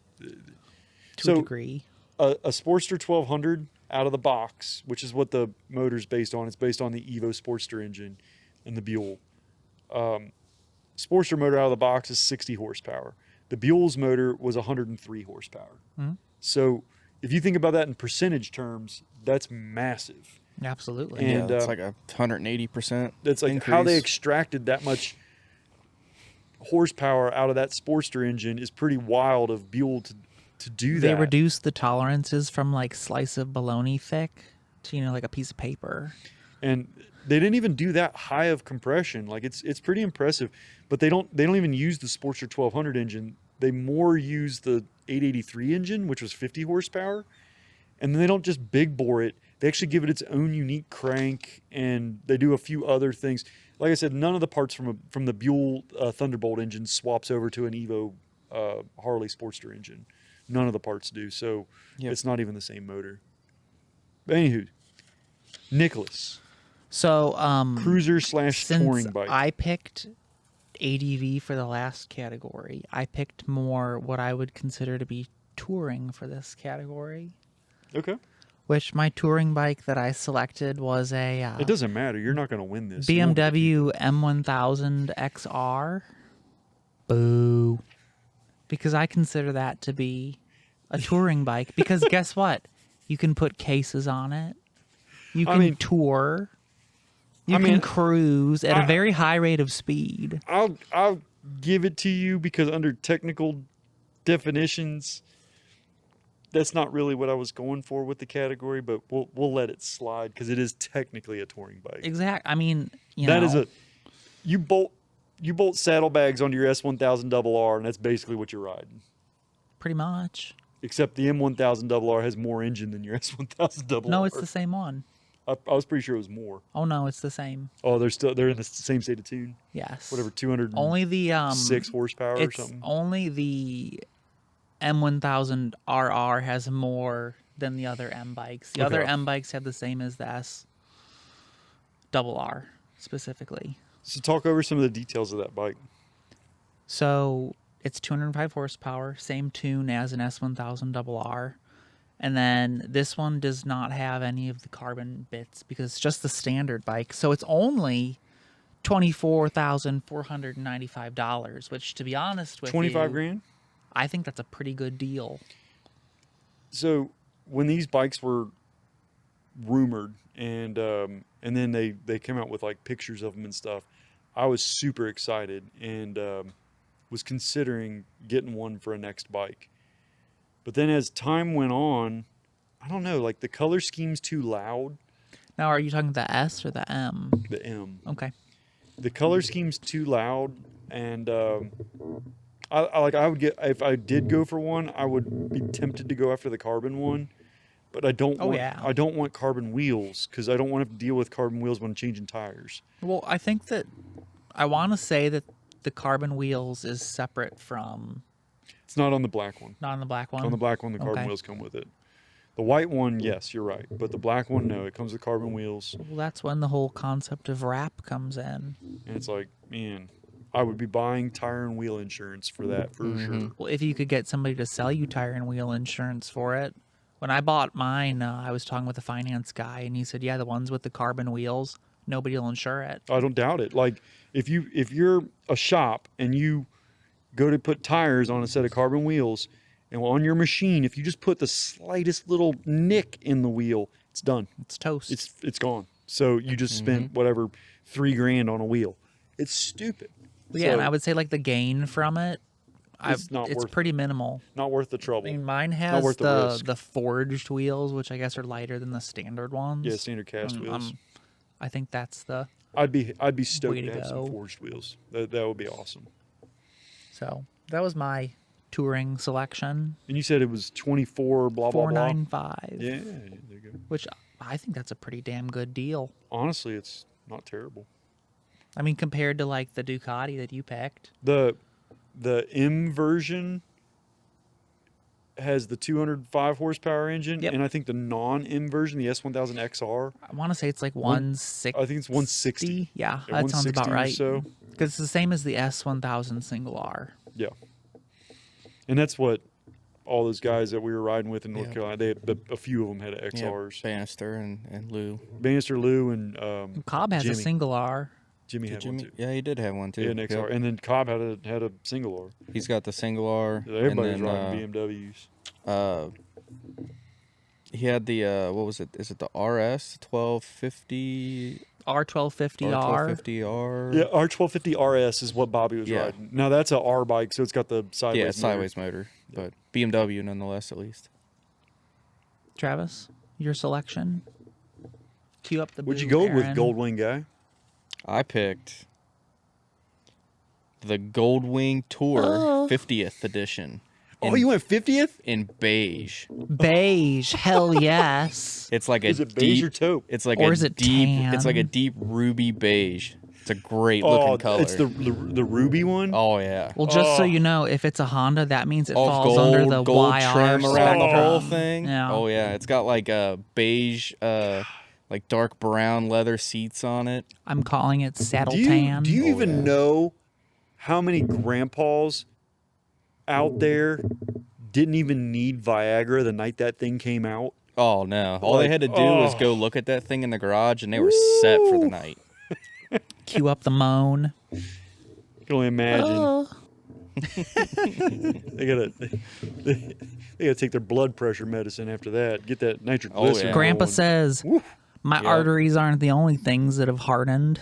to a degree. A Sportster 1200 out of the box, which is what the motor's based on. It's based on the Evo Sportster engine and the Buell. Sportster motor out of the box is 60 horsepower. The Buell's motor was 103 horsepower. Mm-hmm. So if you think about that in percentage terms, that's massive. Absolutely. And It's like a 180%. That's like increase. how they extracted that much horsepower out of that Sportster engine is pretty wild of Buell to do that. They reduced the tolerances from like slice of bologna thick to, like a piece of paper. And they didn't even do that high of compression. Like it's pretty impressive. But they don't even use the Sportster 1200 engine. They more use the 883 engine, which was 50 horsepower. And then they don't just big bore it. They actually give it its own unique crank, and they do a few other things. Like I said, none of the parts from the Buell Thunderbolt engine swaps over to an Evo Harley Sportster engine. None of the parts do, so It's not even the same motor. But anywho, Nicholas, So, cruiser / since touring bike. I picked ADV for the last category, I picked more what I would consider to be touring for this category. Okay. Which my touring bike that I selected was a It doesn't matter. You're not going to win this. BMW M1000 XR. Boo. Because I consider that to be a touring bike. Because guess what? You can put cases on it. You can tour. You can cruise at a very high rate of speed. I'll give it to you because under technical definitions, that's not really what I was going for with the category, but we'll let it slide because it is technically a touring bike. Exactly. I mean, That is you bolt saddlebags onto your S1000RR, and that's basically what you're riding. pretty much. Except the M1000RR has more engine than your S1000RR. No, it's the same one. I was pretty sure it was more. Oh no, it's the same. Oh, they're in the same state of tune. Yes. Whatever, 206 Only the horsepower or it's something. only the M1000RR has more than the other M bikes. The other Okay. M bikes have the same as the SRR specifically. So talk over some of the details of that bike. So it's 205 horsepower, same tune as an S1000RR. And then this one does not have any of the carbon bits because it's just the standard bike. So it's only $24,495, which, to be honest with 25 you, grand? I think that's a pretty good deal. So when these bikes were rumored, and then they came out with like pictures of them and stuff. I was super excited and was considering getting one for a next bike. But then as time went on, I don't know, like the color scheme's too loud. Now, are you talking the S or the M? The M. Okay. The color scheme's too loud, and I would get, if I did go for one, I would be tempted to go after the carbon one. But I don't Oh, want yeah. I don't want carbon wheels because I don't want to deal with carbon wheels when changing tires. Well, I think that I want to say that the carbon wheels is separate from It's not on the black one. not on the black one. On the black one, the carbon Okay. wheels come with it. The white one, yes, you're right. But the black one, no, it comes with carbon wheels. Well, that's when the whole concept of wrap comes in. And it's like, man, I would be buying tire and wheel insurance for that for sure. Well, if you could get somebody to sell you tire and wheel insurance for it. When I bought mine, I was talking with a finance guy, and he said, "Yeah, the ones with the carbon wheels, nobody will insure it." I don't doubt it. Like if you're a shop and you go to put tires on a set of carbon wheels, and on your machine, if you just put the slightest little nick in the wheel, it's done. It's toast. It's gone. So you just spent whatever $3,000 on a wheel. It's stupid. Yeah, and So I would say like the gain from it, It's not it's worth- pretty minimal. not worth the trouble. I mean, mine not has worth the risk. the forged wheels, which I guess are lighter than the standard ones. Yeah, standard cast wheels. I think that's the I'd be stoked way to to have go. some forged wheels. That would be awesome. so that was my touring selection. And you said it was 24 blah blah blah. 495. Yeah, there you go. Which I think that's a pretty damn good deal. Honestly, it's not terrible. I mean, compared to like the Ducati that you picked. The M version has the 205 horsepower engine, Yep. and I think the non-M version, the S1000 XR, I want to say it's like 160. I think it's 160. Yeah, Yeah, that sounds about 160 or right. so. Because it's the same as the S1000 single R. Yeah, and that's what all those guys that we were riding with in North Yeah. Carolina, they had, a few of them had Yeah, XRs. Bannister and Lou. Bannister, Lou, and Cobb has a Jimmy. single R. Jimmy had one too. Yeah, he did have one too. Yeah, an Yep. XR, and then Cobb had a single R. He's got the single R. Everybody's and then, riding BMWs. He had the what was it? Is it the RS 1250 R1250R. R1250R? Yeah, R1250 RS is what Bobby was Yeah. riding. Now that's a R bike, so it's got the sideways. Yeah, it's motor. sideways motor, but BMW nonetheless, at least. Travis, your selection? Cue up the What'd you boo, go with, Aaron. Goldwing guy? I picked the Goldwing Tour Oh. 50th edition. Oh, you went 50th? in beige. Beige. Hell yes. It's like a Is it beige deep, or taupe? It's like Or a is it deep. tan? It's like a deep ruby beige. It's a great looking color. It's the ruby one. Oh yeah. Well, just so Oh. you know, if it's a Honda, that means it All falls gold, under the gold YR trim around the spectrum. whole thing. Yeah. Oh yeah, it's got like a beige, like dark brown leather seats on it. I'm calling it saddle do you tan. do you Oh, even yeah. know how many grandpas out there didn't even need Viagra the night that thing came out? Oh no! All they Like, had to do was oh. go look at that thing in the garage, and they were set for the night. Cue up the moan. I can only imagine. Oh. They gotta take their blood pressure medicine after that. Get that nitroglycerin. yeah. Grandpa going. says, my Yeah. arteries aren't the only things that have hardened.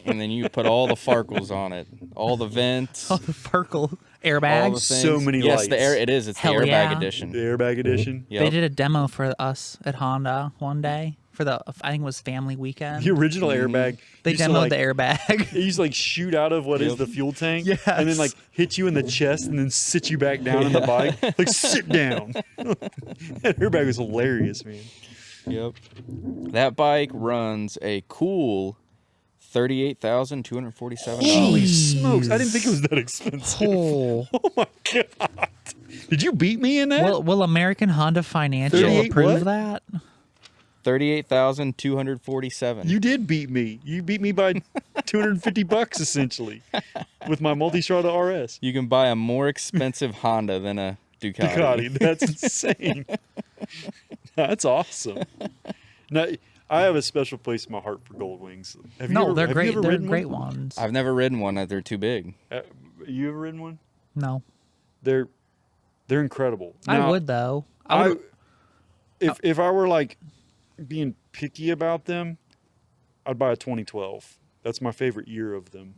And then you put all the farkles on it, all the vents, Oh, the Farkle all the airbags. things. So many Yes, the lights. air. It is. It's Hell the airbag yeah. edition. The airbag edition. Yep. They did a demo for us at Honda one day for the, I think it was family weekend. The original airbag. They used to, demoed like, the airbag. It used to like shoot out of what is Yep. the fuel tank, Yes. and then like hit you in the chest, and then sit you back down in the bike. Like sit down. That airbag was hilarious, man. Yep. That bike runs a cool $38,247. Holy Jeez. smokes! I didn't think it was that expensive. Oh. Oh my god! Did you beat me in that? Will American Honda Financial 38 approve what? that? 38,247. You did beat me. You beat me by $250 essentially with my Multistrada RS. You can buy a more expensive Honda than a Ducati. Ducati. That's insane. That's awesome. Now, I have a special place in my heart for Gold Wings. Have you No, ever, they're have great. You ever They're ridden great one? ones. I've never ridden one. They're too big. You ever ridden one? No, They're incredible. I Now, would though. I would. if I were like being picky about them, I'd buy a 2012. That's my favorite year of them.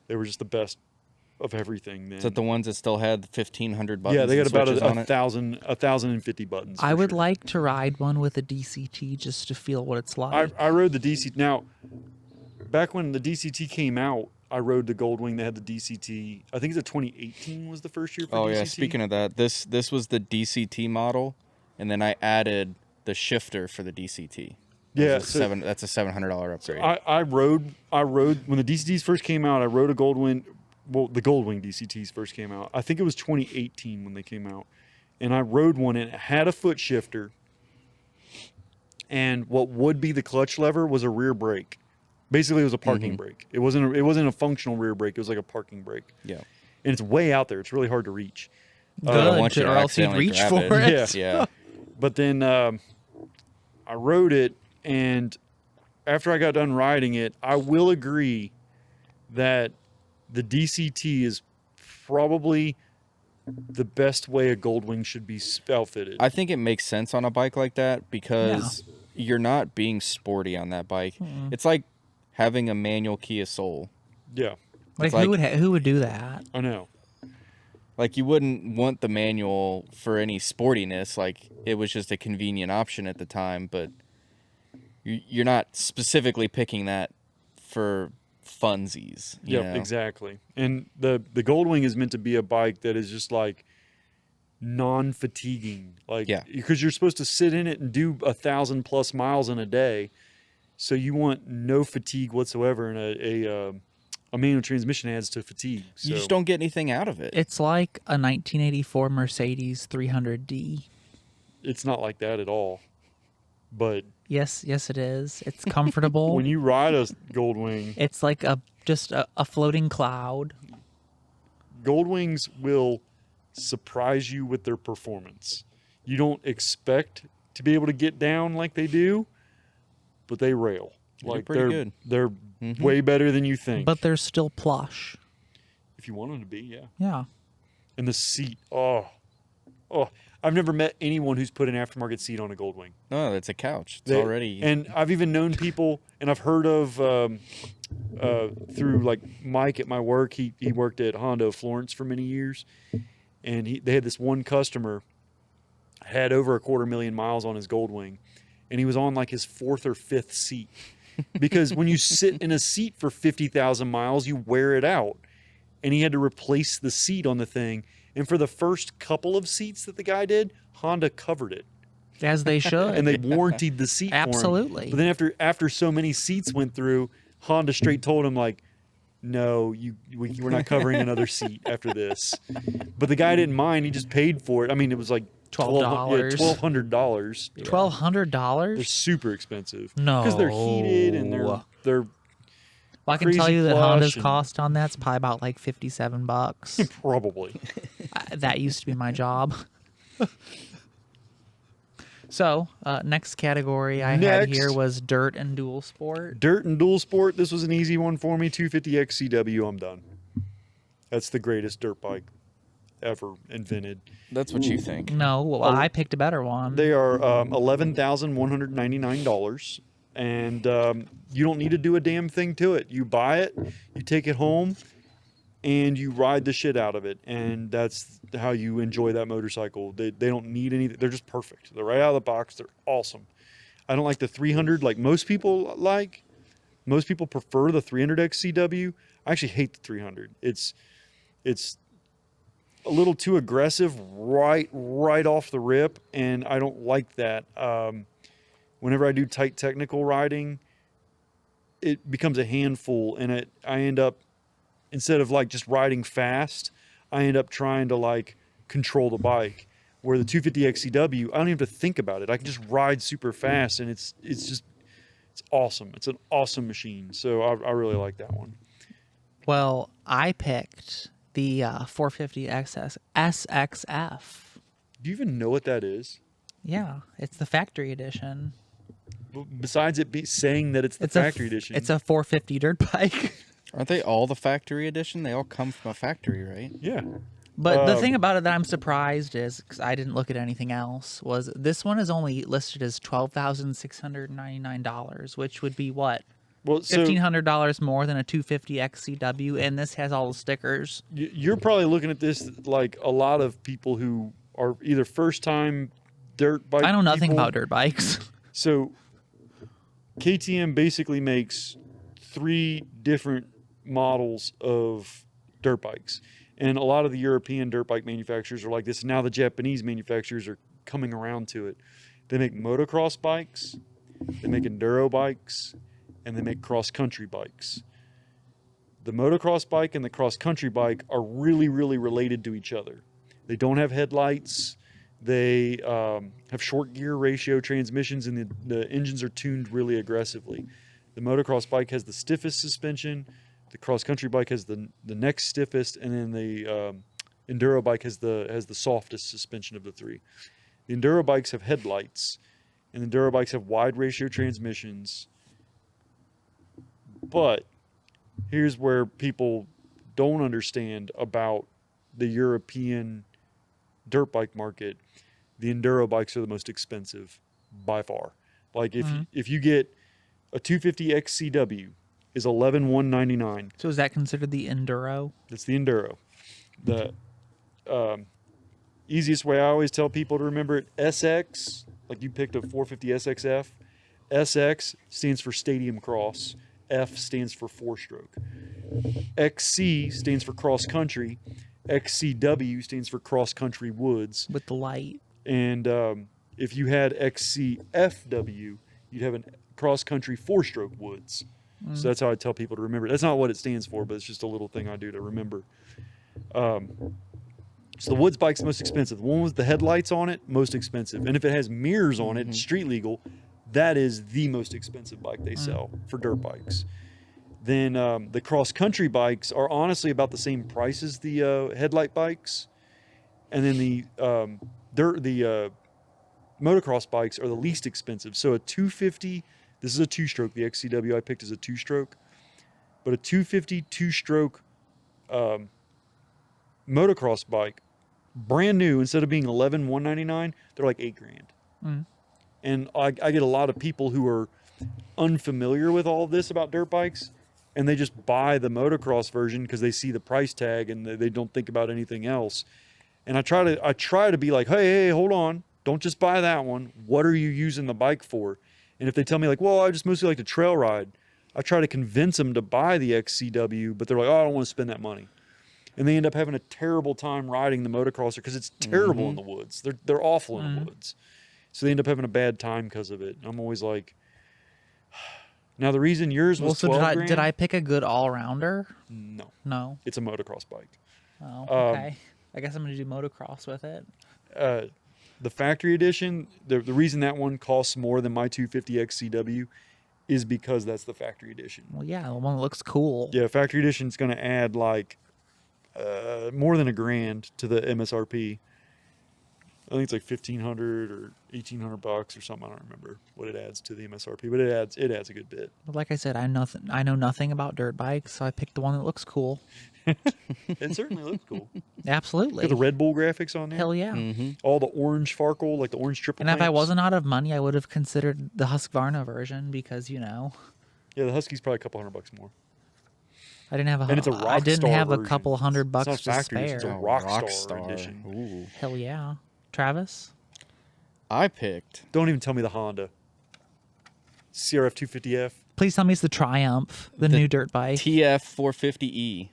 They were just the best of everything. Then. Is that the ones that still had 1,500 buttons? Yeah, they got and about switches on it? 1,050 buttons. I for would sure. like to ride one with a DCT just to feel what it's like. I rode the DCT. Now, back when the DCT came out, I rode the Goldwing that had the DCT. I think it's a 2018 was the first year for DCT. Oh yeah, speaking of that, this was the DCT model, and then I added the shifter for the DCT. Yeah, That's a $700 upgrade. I rode when the DCTs first came out. I rode a Goldwing. Well, the Goldwing DCTs first came out. I think it was 2018 when they came out, and I rode one and it had a foot shifter, and what would be the clutch lever was a rear brake. Basically, it was a parking brake. It wasn't a functional rear brake. It was like a parking brake. Yeah. And it's way out there. It's really hard to reach. Good, I don't want you to or else you'd accidentally reach grab for it. it. Yeah. But then I rode it, and after I got done riding it, I will agree that the DCT is probably the best way a Goldwing should be outfitted. I think it makes sense on a bike like that because you're not being sporty on that bike. It's like having a manual Kia Soul. Yeah, Like, like- who would do that? I know. Like you wouldn't want the manual for any sportiness. Like it was just a convenient option at the time, but you're not specifically picking that for funsies. you Yep, know? exactly. And the Goldwing is meant to be a bike that is just like non-fatiguing. Like, Yeah. because you're supposed to sit in it and do 1,000+ miles in a day, so you want no fatigue whatsoever. And a manual transmission adds to fatigue. So. You just don't get anything out of it. It's like a 1984 Mercedes 300D. It's not like that at all. But Yes, it is. It's comfortable. when you ride a Goldwing, It's like just a floating cloud. Goldwings will surprise you with their performance. You don't expect to be able to get down like they do, but they rail. They do Like pretty good. They're way better than you think. But they're still plush. if you want them to be, yeah. Yeah. And the seat, oh, I've never met anyone who's put an aftermarket seat on a Goldwing. No, it's a couch. It's They- already. And I've even known people, and I've heard of through like Mike at my work. He worked at Honda of Florence for many years, and they had this one customer had over 250,000 miles on his Goldwing, and he was on like his 4th or 5th seat. Because when you sit in a seat for 50,000 miles, you wear it out, and he had to replace the seat on the thing. And for the first couple of seats that the guy did, Honda covered it. As they should. And they warrantied the seat for him. Absolutely. But then after so many seats went through, Honda straight told him like, no, we're not covering another seat after this. But the guy didn't mind. He just paid for it. I mean, it was like $12. $1,200. $1,200? They're super expensive. No. Because they're heated and they're Well, I can tell crazy you that plush Honda's and- cost on that's probably about like $57. probably. That used to be my job. So, next category I had Next. here was dirt and dual sport. Dirt and dual sport. This was an easy one for me. 250X CW. I'm done. That's the greatest dirt bike ever invented. That's what you think. No, well, I picked a better one. They are $11,199, and you don't need to do a damn thing to it. You buy it, you take it home, and you ride the shit out of it, and that's how you enjoy that motorcycle. They don't need anything. They're just perfect. They're right out of the box. They're awesome. I don't like the 300 like most people like. Most people prefer the 300X CW. I actually hate the 300. It's a little too aggressive right off the rip, and I don't like that. Whenever I do tight technical riding, it becomes a handful, and I end up, instead of like just riding fast, I end up trying to like control the bike. Where the 250X CW, I don't even have to think about it. I can just ride super fast, and it's awesome. It's an awesome machine. So I really like that one. Well, I picked the 450 SXF. Do you even know what that is? Yeah, it's the factory edition. Besides it saying that it's the factory edition. It's a 450 dirt bike. Aren't they all the factory edition? They all come from a factory, right? Yeah. But the thing about it that I'm surprised is, because I didn't look at anything else, was this one is only listed as $12,699, which would be what? Well, so $1,500 more than a 250 XCW, and this has all the stickers. you're probably looking at this like a lot of people who are either first-time dirt bike I know nothing people. about dirt bikes. So KTM basically makes 3 different models of dirt bikes. And a lot of the European dirt bike manufacturers are like this. Now the Japanese manufacturers are coming around to it. They make motocross bikes, they make enduro bikes, and they make cross-country bikes. The motocross bike and the cross-country bike are really, really related to each other. They don't have headlights. They have short gear ratio transmissions, and the engines are tuned really aggressively. The motocross bike has the stiffest suspension. The cross-country bike has the next stiffest, and then the enduro bike has the softest suspension of the 3. The enduro bikes have headlights, and the enduro bikes have wide ratio transmissions. But here's where people don't understand about the European dirt bike market. The enduro bikes are the most expensive by far. Like if you get a 250 XCW is $11,199. So is that considered the enduro? That's the enduro. The easiest way I always tell people to remember it, SX, like you picked a 450 SXF. SX stands for Stadium Cross. F stands for 4-stroke. XC stands for cross country. XCW stands for cross country woods. With the light. And if you had XCFW, you'd have a cross country 4-stroke woods. So that's how I tell people to remember. That's not what it stands for, but it's just a little thing I do to remember. So the woods bike's the most expensive. The one with the headlights on it, most expensive. And if it has mirrors on it, street legal, that is the most expensive bike they sell for dirt bikes. Then the cross-country bikes are honestly about the same price as the headlight bikes. And then the motocross bikes are the least expensive. So a 250, this is a 2-stroke. The XCW I picked is a 2-stroke. But a 250 2-stroke motocross bike, brand new, instead of being $11,199, they're like $8,000. And I get a lot of people who are unfamiliar with all of this about dirt bikes, and they just buy the motocross version because they see the price tag and they don't think about anything else. And I try to be like, hey, hold on, don't just buy that one. What are you using the bike for? And if they tell me like, well, I just mostly like to trail ride, I try to convince them to buy the XCW, but they're like, oh, I don't want to spend that money. And they end up having a terrible time riding the motocrosser because it's terrible in the woods. They're awful in the woods. So they end up having a bad time because of it. I'm always like, now the reason yours was so $12,000. did I pick a good all-rounder? No. No. It's a motocross bike. Oh, okay. I guess I'm going to do motocross with it. The factory edition, the reason that one costs more than my 250 XCW is because that's the factory edition. Well, yeah, the one that looks cool. Yeah, factory edition is going to add like more than $1,000 to the MSRP. I think it's like $1,500 or $1,800 or something. I don't remember what it adds to the MSRP, but it adds a good bit. But like I said, I know nothing about dirt bikes, so I picked the one that looks cool. It certainly looks cool. Absolutely. Got the Red Bull graphics on there. Hell yeah. All the orange Farkle, like the orange triple. And if I clamps. wasn't out of money, I would have considered the Husqvarna version because, Yeah, the Husky's probably a couple $100 more. I didn't have And it's a I didn't Rockstar have a version. couple $100 It's not to factory, spare. it's a Rockstar edition. Ooh. Hell yeah. Travis? I picked. Don't even tell me the Honda CRF 250F. Please tell me it's the Triumph, the new dirt bike. TF 450E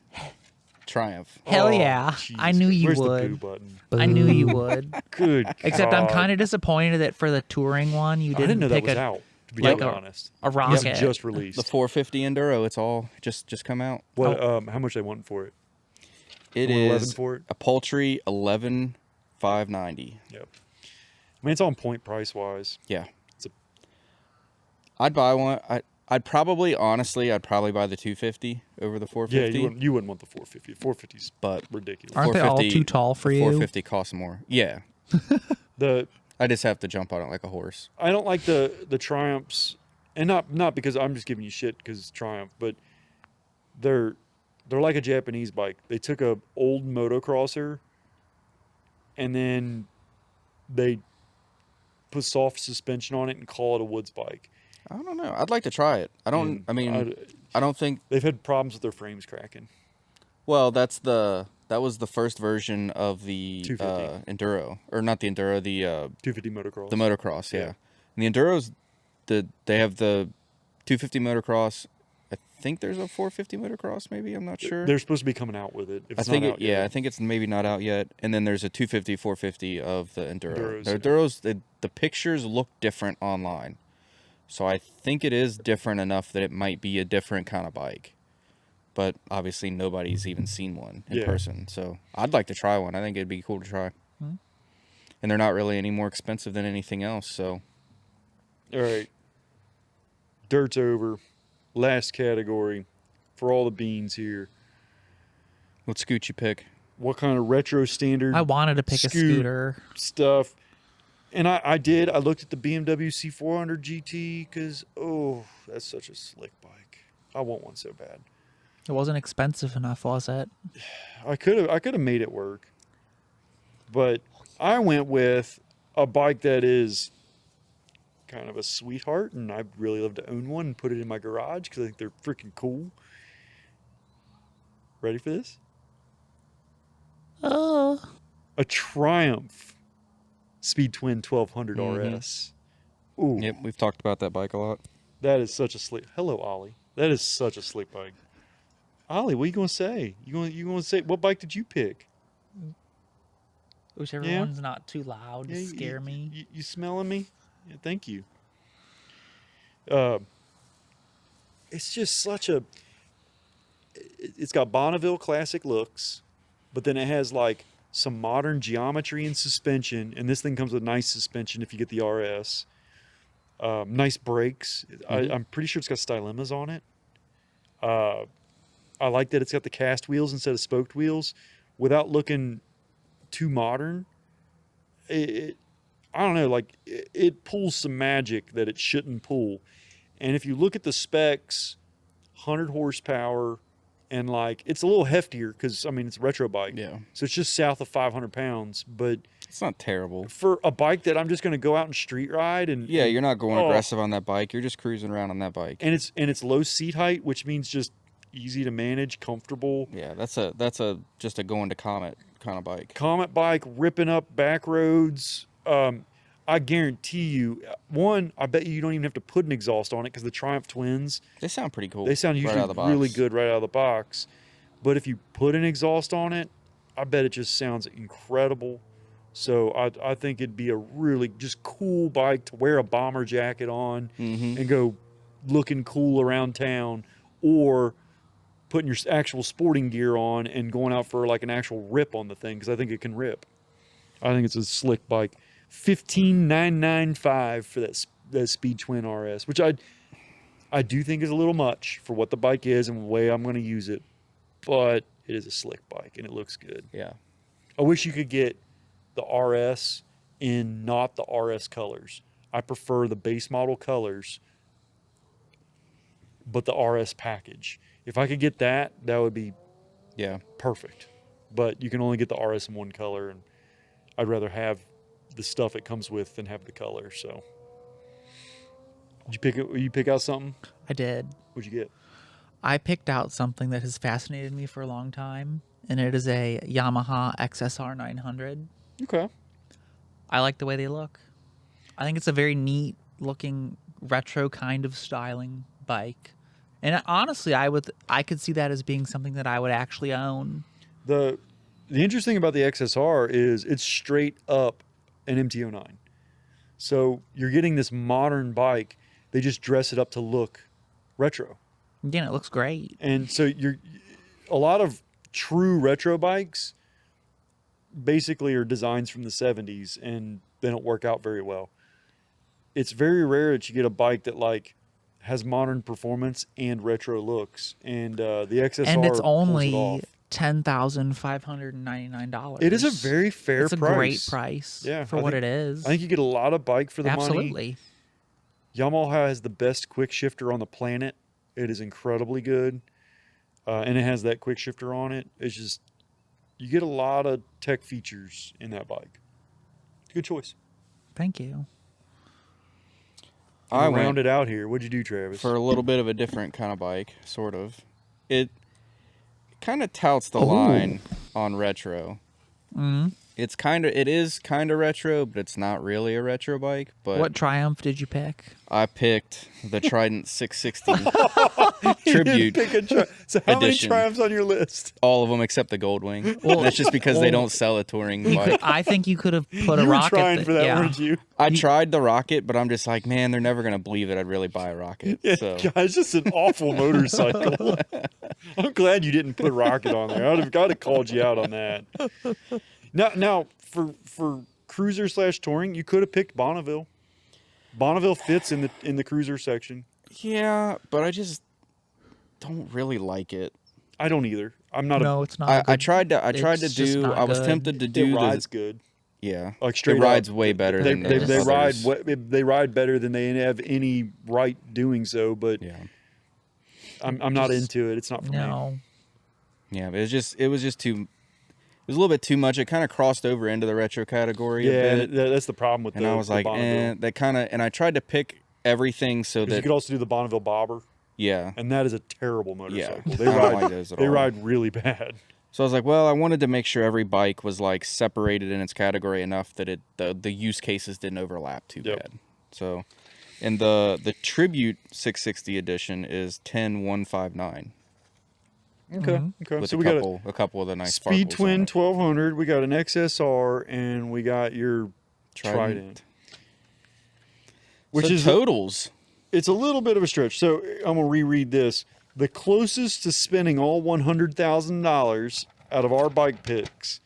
Triumph. Hell Oh, yeah. Jesus. I knew you Where's would. the boo button? I knew you would. Good. Except I'm God. kind of disappointed that for the touring one, you I didn't didn't know that pick was a, out. To be like totally honest, a it's rocket. just released. The 450 Enduro. It's all just come out. What? How much they want for it? It Only 11 is for it? a paltry 11,590. Yep. I mean, it's on point price wise. Yeah. It's a, I'd buy one. I'd probably buy the 250 over the yeah, 450. you wouldn't want the 450. 450's But ridiculous. Aren't they all 450 too tall for you? 450 costs more. Yeah. The I just have to jump on it like a horse. I don't like the Triumphs, and not because I'm just giving you shit because it's Triumph, but they're like a Japanese bike. They took a old motocrosser and then they put soft suspension on it and call it a woods bike. I don't know. I'd like to try it. I don't. And I mean, I don't think. they've had problems with their frames cracking. Well, that was the first version of the 250. enduro, or not the enduro, 250 motocross. the motocross. Yeah, Yeah. and the enduros, they have the 250 motocross. I think there's a 450 motocross. Maybe I'm not sure. They're supposed to be coming out with it. If I it's think not out yeah, yet. I think it's maybe not out yet. And then there's a 250, 450 of the enduro. Enduros, The yeah. enduros, the pictures look different online, so I think it is different enough that it might be a different kind of bike. But obviously nobody's even seen one in Yeah. person, so I'd like to try one. I think it'd be cool to try. Hmm. And they're not really any more expensive than anything else, so All right. Dirt's over. Last category for all the beans here. what scoot you pick? What kind of retro standard I wanted to pick a Scoot. scooter. stuff? And I did. I looked at the BMW C400 GT because, oh, that's such a slick bike. I want one so bad. It wasn't expensive enough, was it? I could have made it work. But I went with a bike that is kind of a sweetheart, and I'd really love to own one and put it in my garage because I think they're freaking cool. Ready for this? Oh. A Triumph Speed Twin 1200 Mhm. RS. Ooh, Yep, we've talked about that bike a lot. that is such a slick. Hello, Ollie. That is such a slick bike. Ollie, what are you gonna say? You gonna say what bike did you pick? Whichever Yeah. one's not too loud to Yeah, scare me. You smelling me? Yeah, thank you. Uh, it's just such a. It's got Bonneville classic looks, but then it has like some modern geometry and suspension, and this thing comes with nice suspension if you get the RS. Nice brakes. Mhm. I'm pretty sure it's got stylemas on it. I like that it's got the cast wheels instead of spoked wheels, without looking too modern. I don't know, like it pulls some magic that it shouldn't pull. And if you look at the specs, 100 horsepower, and like it's a little heftier because I mean it's a retro bike, Yeah, so it's just south of 500 pounds. But it's not terrible. for a bike that I'm just going to go out and street ride, and Yeah, you're not going oh, aggressive on that bike. You're just cruising around on that bike. and it's low seat height, which means just easy to manage, comfortable. Yeah, that's just a going to Comet kind of bike. Comet bike ripping up back roads. I guarantee you, one, I bet you don't even have to put an exhaust on it because the Triumph Twins, They sound pretty cool. they sound right usually out of the really box. good right out of the box. But if you put an exhaust on it, I bet it just sounds incredible. So I think it'd be a really just cool bike to wear a bomber jacket on Mm-hmm. and go looking cool around town, or putting your actual sporting gear on and going out for like an actual rip on the thing because I think it can rip. I think it's a slick bike. 15,995 for that Speed Twin RS, which I do think is a little much for what the bike is and the way I'm going to use it, but it is a slick bike and it looks good. Yeah. I wish you could get the RS in not the RS colors. I prefer the base model colors, but the RS package. If I could get that, that would be Yeah. perfect. But you can only get the RS in one color, and I'd rather have the stuff it comes with than have the color. So, did you pick it? You pick out something? I did. What'd you get? I picked out something that has fascinated me for a long time, and it is a Yamaha XSR 900. Okay. I like the way they look. I think it's a very neat looking retro kind of styling bike. And honestly, I could see that as being something that I would actually own. The interesting thing about the XSR is it's straight up an MT-09. So you're getting this modern bike. They just dress it up to look retro. Again, it looks great. And so a lot of true retro bikes basically are designs from the 70s and they don't work out very well. It's very rare that you get a bike that like has modern performance and retro looks, and the XSR And it's pulls it only off. $10,599. It is a very fair It's a price. great price Yeah, for I what think- it is. I think you get a lot of bike for the money. Absolutely. Yamaha has the best quick shifter on the planet. It is incredibly good, and it has that quick shifter on it. It's just You get a lot of tech features in that bike. Good choice. Thank you. I And to round went it out here. What'd you do, Travis? for a little bit of a different kind of bike, sort of. It kind of touts the Ooh. line on retro. Mm. It is kind of retro, but it's not really a retro bike. But What Triumph did you pick? I picked the Trident 660 You didn't Tribute. pick a so how many edition. Triumphs on your list? All of them except the Goldwing. Well- That's just because they well, don't sell a touring You bike. could, I think you could have put a You were rocket. trying for that, yeah. weren't you? I tried the Rocket, but I'm just like, man, they're never gonna believe that I'd really buy a Rocket. Yeah, So guys, just an awful motorcycle. I'm glad you didn't put Rocket on there. I'd have called you out on that. Now for cruiser / touring, you could have picked Bonneville. Bonneville fits in the cruiser section. yeah, but I just don't really like it. I don't either. I'm not No, it's not. I good- tried to it's just not I was good. tempted to it do rides the good. yeah. Like straight it rides up. way better They, than they, the they ride others. they ride better than they have any right doing so, but Yeah. I'm not Just- into it. It's not for me. No. Yeah, but it was just too. It was a little bit too much. It kind of crossed over into the retro category Yeah, a bit, that's the problem with and the I was the like, Bonneville. that kind of. And I tried to pick everything so 'Cause you that could also do the Bonneville Bobber, yeah. and that is a terrible motorcycle. I They don't ride like those at they all. ride really bad. So I was like, well, I wanted to make sure every bike was like separated in its category enough that the use cases didn't overlap too Yep. bad. So, and the Tribute 660 edition is 10159 Okay, okay. with So we got a couple of the nice Speed sparkles Twin on it. 1200. We got an XSR, and we got your Trident, which So is totals. it's a little bit of a stretch. So I'm gonna reread this. The closest to spending all $100,000 out of our bike picks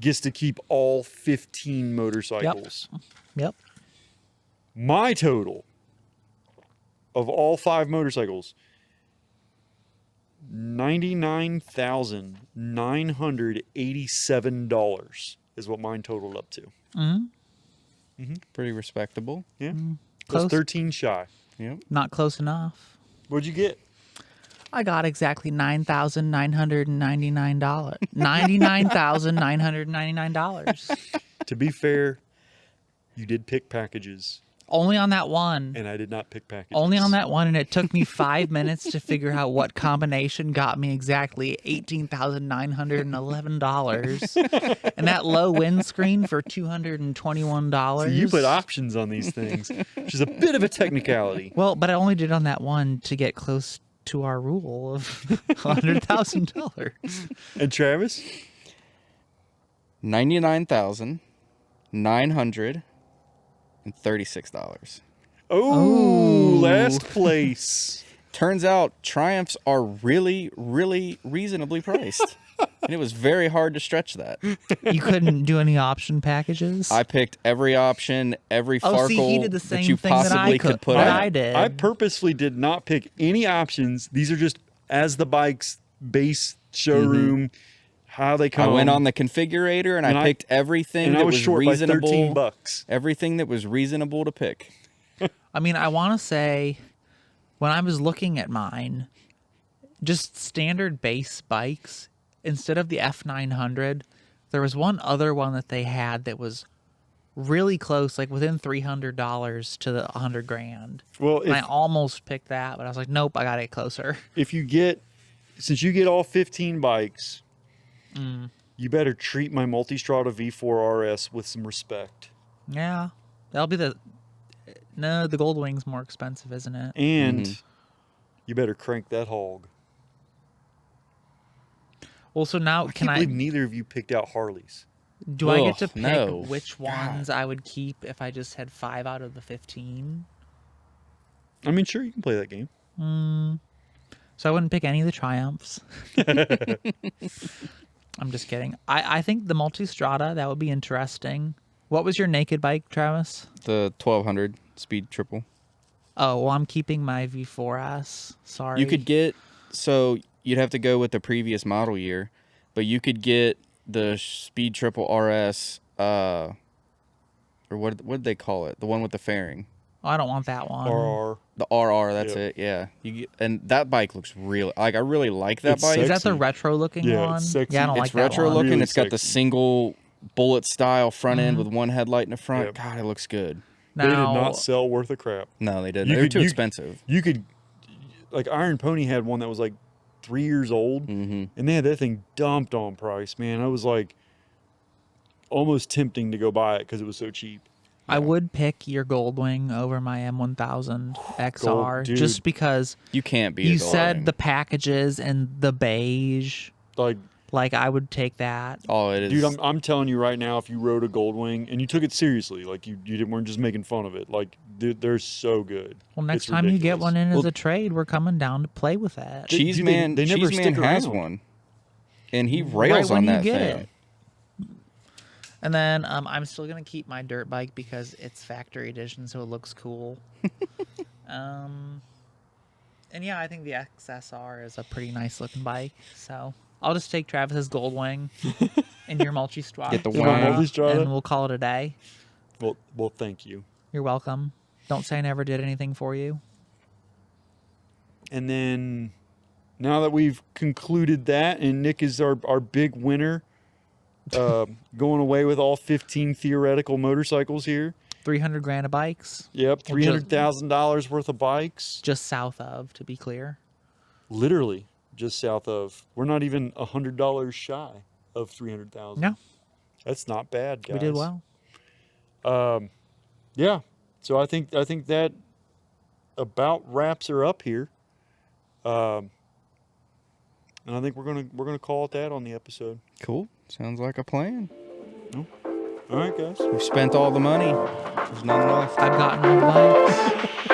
gets to keep all 15 motorcycles. Yep. My total of all 5 motorcycles, $99,987 is what mine totaled up to. Pretty respectable. Yeah, Close. just 13 shy. Yep. Not close enough. What'd you get? I got exactly $9,999. $99,999. To be fair, you did pick packages, Only on that one. and I did not pick packages. Only on that one, and it took me 5 minutes to figure out what combination got me exactly $18,911, and that low windscreen for $221. So you put options on these things, which is a bit of a technicality. Well, but I only did on that one to get close to our rule of $100,000. And Travis? $99,936. Oh, last place. Turns out Triumphs are really, really reasonably priced. And it was very hard to stretch that. You couldn't do any option packages. I picked every option, every Oh, Farkle see, he did the that same you thing that possibly I could put that out. I did. I purposely did not pick any options. These are just as the bike's base showroom, how they I come. went on the configurator and And I picked everything and that I was was short by reasonable. $13. Everything that was reasonable to pick. I mean, I want to say when I was looking at mine, just standard base bikes, instead of the F900, there was one other one that they had that was really close, like within $300 to the 100 grand. Well, And I if, almost picked that, but I was like, nope, I got to get closer. if you get, since you get all 15 bikes, you better treat my Multistrada V4 RS with some respect. Yeah, that'll be the. No, the Gold Wing's more expensive, isn't it? And you better crank that hog. Well, so now I can can't I? believe neither of you picked out Harleys. Do I get to Ugh, pick no. which ones I would keep if I just had 5 out of the 15? I mean, sure, you can play that game. So I wouldn't pick any of the Triumphs. I'm just kidding. I think the Multistrada, that would be interesting. What was your naked bike, Travis? The 1200 speed triple. Oh, well, I'm keeping my V4S. Sorry. You could get, so you'd have to go with the previous model year, but you could get the speed triple RS, or what did they call it? The one with the fairing. Oh, I don't want that one. RR. The RR, that's Yep. it. Yeah, and that bike looks real. Like I really like that It's bike. Is that the sexy. retro looking Yeah, one? it's sexy. Yeah, I don't It's like that retro one. looking. Really It's got the sexy. single bullet style front end Mm-hmm. with one headlight in the front. Yep. God, it looks good. They did Now, not sell worth a crap. No, they didn't. You They were could- too you- expensive. You could, like, Iron Pony had one that was like 3 years old, Mm-hmm. and they had that thing dumped on price. Man, I was like almost tempting to go buy it because it was so cheap. I Yeah. would pick your Goldwing over my M1000 XR dude. just because You can't beat. you a said Goldwing. the packages and the beige. Like, Like, I would take that. Oh, it is. dude, I'm telling you right now, if you rode a Goldwing and you took it seriously, like weren't just making fun of it, like they're so good. Well, next It's time you get ridiculous. one in as Well, a trade, we're coming down to play with that. Che- Cheese dude, they- Man. they never Cheese Man stick has around. one, and he Right rails when on you that get thing. it. And then I'm still gonna keep my dirt bike because it's factory edition, so it looks cool. And yeah, I think the XSR is a pretty nice looking bike. So I'll just take Travis's Goldwing and your Multistrada. Get the Yeah, my wang. Multistrada. And we'll call it a day. Well, thank you. You're welcome. Don't say I never did anything for you. And then now that we've concluded that, and Nick is our big winner, going away with all 15 theoretical motorcycles here. 300 grand of bikes, Yep, $300,000 worth of bikes. just south of, to be clear. Literally just south of. We're not even $100 shy of 300,000. No, That's not bad, guys. we did well. Yeah. So I think that about wraps her up here. And I think we're gonna call it that on the episode. Cool. Sounds like a plan. All right, guys. We've spent all the money. There's none left. I've gotten all the bikes.